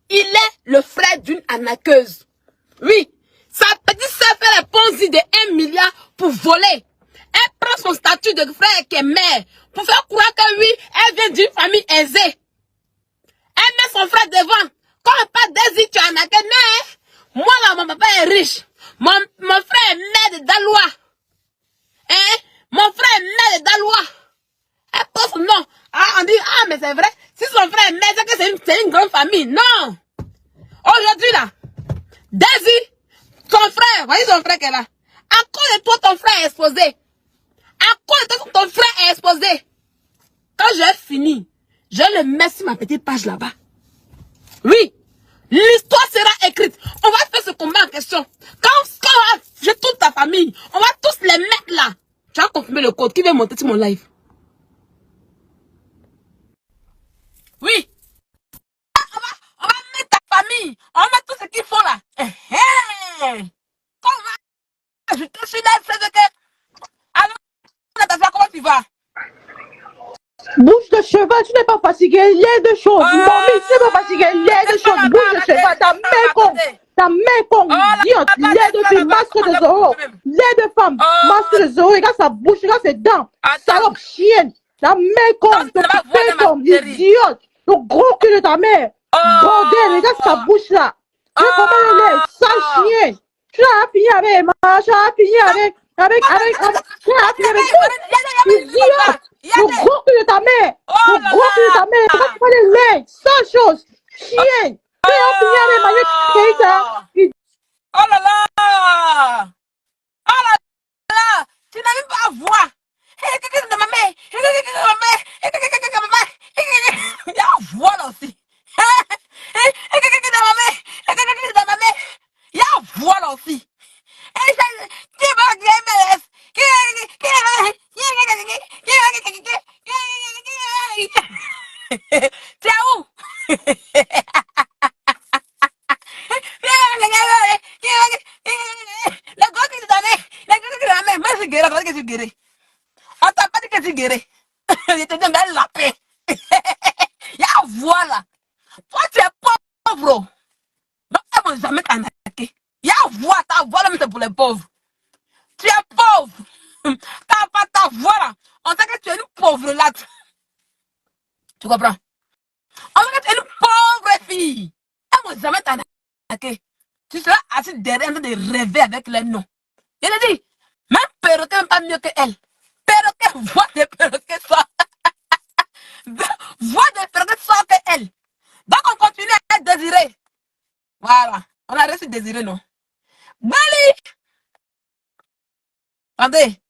il est le frère d'une arnaqueuse. Oui, sa petite sœur fait les ponzi de 1 milliard pour voler. Elle prend son statut de frère qui est mère pour faire croire que oui, elle vient d'une famille aisée. Elle met son frère devant. Quand on parle d'Asie, tu es arnaqué. Mais moi là, mon papa est riche. Mon frère est maire de Dalois. Hein? Mon frère est maire de Dalois. Elle pose son nom. Ah, on dit, ah, mais c'est vrai. Si son frère est maire, c'est que c'est une grande famille. Non. Aujourd'hui là, Daisy, son frère, voyez son frère qui est là. À cause de toi, ton frère est exposé. À cause de toi, ton frère est exposé. Quand j'ai fini, je le mets sur ma petite page là-bas. Oui, l'histoire sera écrite. On va faire ce combat en question. Quand j'ai toute ta famille, on va tous les mettre là. Tu as confirmé le code qui va monter sur mon live. Oui. On va mettre ta famille. On va mettre tout ce qu'il faut là. Je te suis là, c'est que... Alors, comment tu vas? Bouche de cheval, tu n'es pas fatigué, il y a deux choses. Mamie, tu n'es pas fatigué, il y a deux choses. Bouche de cheval, ta main con, idiote, lait de fille, masque de Zoro, lait de femme, masque de Zoro, regarde sa bouche, regarde ses dents, salope chienne, la main con, idiote, le gros cul de ta mère, bordel, regarde sa bouche là, tu sais comment elle est, sale chienne, tu l'as fini avec Emma, tu l'as fini avec idiote. Le gros cul de ta mère! Le gros cul de ta mère! Quand tu fais les legs, sale chose! Chienne! Tu as fini avec Marie Keita! Oh là là! Oh là là! Tu n'as même pas à voir! Il y a à voir là aussi! Il y a à voir là aussi! Tu es où? Le gars qui te donnait, mais c'est guéri, que tu guéris. On t'a pas dit que tu guéris. Je te dis, mais la paix. Ya voilà. Toi, tu es pauvre. Donc, elles vont jamais t'arnaquer. Ya voilà, ta voilà, mais c'est pour les pauvres. Tu es pauvre. T'as pas ta voilà. On sait que tu es une pauvre là. Tu comprends? On sait que tu es une pauvre fille. Elles vont jamais t'arnaquer. Tu seras assis derrière en train de rêver avec les noms. Il a dit, même perroquet n'est pas mieux que elle. Perroquet voit des perroquets soient. Voit des perroquets soient que elle. Donc on continue à être désiré. Voilà. On a reçu désiré, non? Bali! Attendez.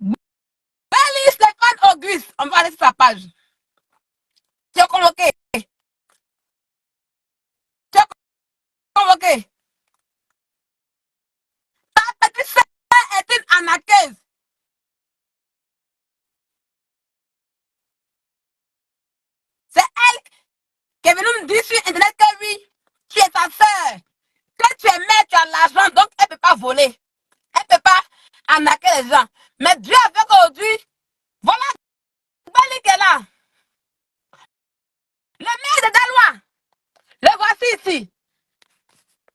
Bali Stéphane Auguste. On va aller sur sa page. Tu es convoqué. Tu es convoqué. Ta petite sœur est une arnaqueuse. C'est elle qui est venue me dire sur Internet que oui, tu es sa sœur. Que tu es mère, tu as l'argent, donc elle ne peut pas voler. Elle ne peut pas arnaquer les gens. Mais Dieu a fait qu'aujourd'hui, voilà, Bali qui est là. Le maire de Dalois. Le voici ici.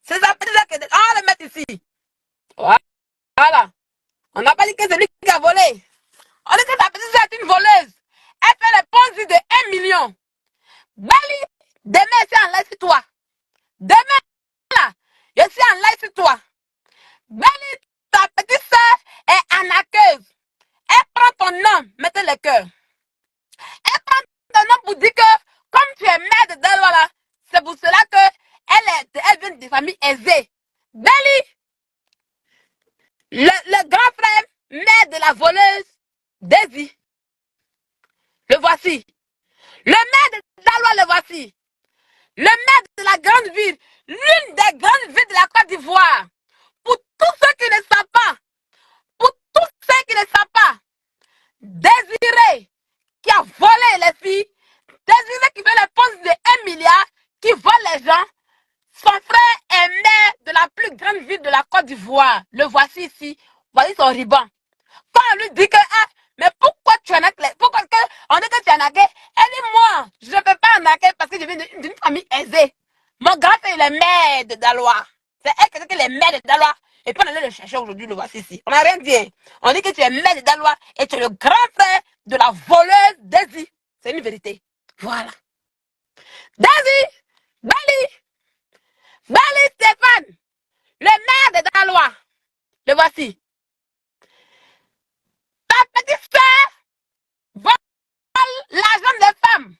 C'est sa petite sœur qui est... On va le mettre ici. Voilà. On n'a pas dit que c'est lui qui a volé. On dit que sa petite sœur est une voleuse. Elle fait les ponzi de 1 million. Bali, demain, c'est en live sur toi. Demain, là, je suis en live sur toi. Bali, ta petite soeur est arnaqueuse. Elle prend ton nom, mettez le cœur. Elle prend ton nom pour dire que, comme tu es mère de Dalois là, c'est pour cela que elle vient de famille aisée. Bali, le grand frère, mère de la voleuse, Daisy. Le voici. Le maire de Dalois, le voici. Le maire de la grande ville, l'une des grandes villes de la Côte d'Ivoire. Pour tous ceux qui ne savent pas, Désiré qui a volé les filles, Désiré qui fait les ponts de 1 milliard, qui vole les gens. Son frère est maire de la plus grande ville de la Côte d'Ivoire. Le voici ici. Voici son ruban. Quand on lui dit que, ah, mais pourquoi tu en as, pourquoi que On dit que tu es arnaqué. Elle dit, moi, je ne peux pas arnaquer parce que je viens d'une famille aisée. Mon grand-père, il est maire de Dalois. C'est elle qui est maire de Dalois. Et puis on allait le chercher aujourd'hui, le voici ici. On n'a rien dit. On dit que tu es maire de Dalois et tu es le grand frère de la voleuse Daisy. C'est une vérité. Voilà. Daisy, Bali Stéphane, le maire de Dalois. Le voici. Ta petite soeur vole l'argent des femmes.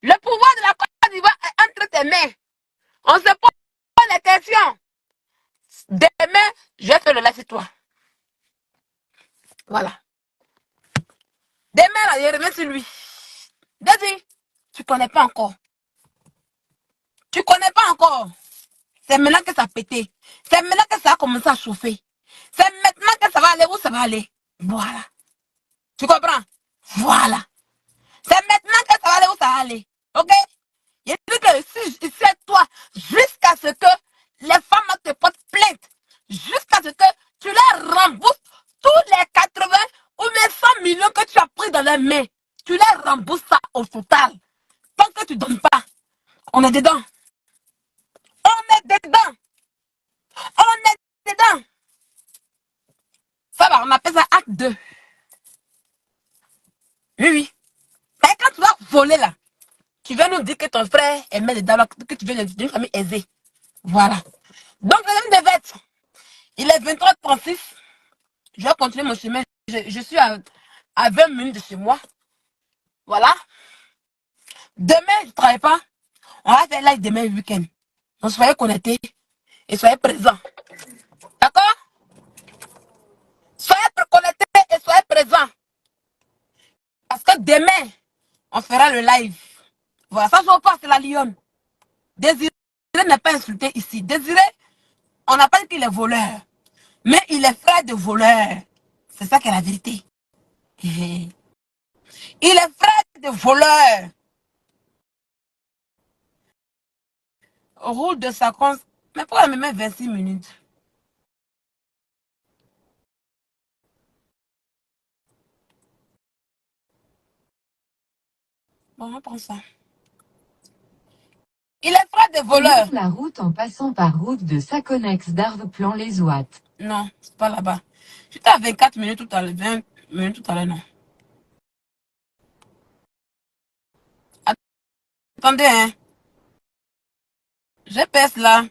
Le pouvoir de la Côte d'Ivoire est entre tes mains. On se pose les questions. Demain, je vais faire le laisser toi. Voilà. Demain, là, je reviens sur lui. Daisy, tu connais pas encore. Tu connais pas encore. C'est maintenant que ça a pété. C'est maintenant que ça a commencé à chauffer. C'est maintenant que ça va aller où ça va aller. Voilà. Tu comprends? Voilà. C'est maintenant que ça va aller où ça va aller. Ok? Il dit que si c'est toi, jusqu'à ce que les femmes te portent plainte, jusqu'à ce que tu leur rembourses tous les 80 ou les 100 millions que tu as pris dans les mains. Tu leur rembourses ça au total. Tant que tu ne donnes pas, on est dedans. On est dedans. On est dedans. Ça va, on appelle ça acte 2. Oui, oui. Mais quand tu vas voler là, tu vas nous dire que ton frère est maître dedans, que tu viens d'une famille aisée. Voilà. Donc, le même devait. Il est 23h36. Je vais continuer mon chemin. Je suis à 20 minutes de chez moi. Voilà. Demain, je ne travaille pas. On va faire live demain week-end. Donc, soyez connectés et soyez présents. D'accord? Soyez connectés et soyez présents. Parce que demain, on fera le live. Voilà, ça se passe, c'est la lionne. Désiré n'est pas insulté ici. Désiré, on n'a pas dit qu'il est voleur. Mais il est frère de voleur. C'est ça qui est la vérité. Il est frère de voleur. Roule de sa cons. Mais pourquoi elle me met 26 minutes? Bon, on prend ça. Il est frère de voleur. La route en passant par route de Saconex d'Arves-Plan-les-Ouates. Non, c'est pas là-bas. J'étais à 24 minutes tout à l'heure. 20 minutes tout à l'heure, non. Attendez, hein. Je pèse là.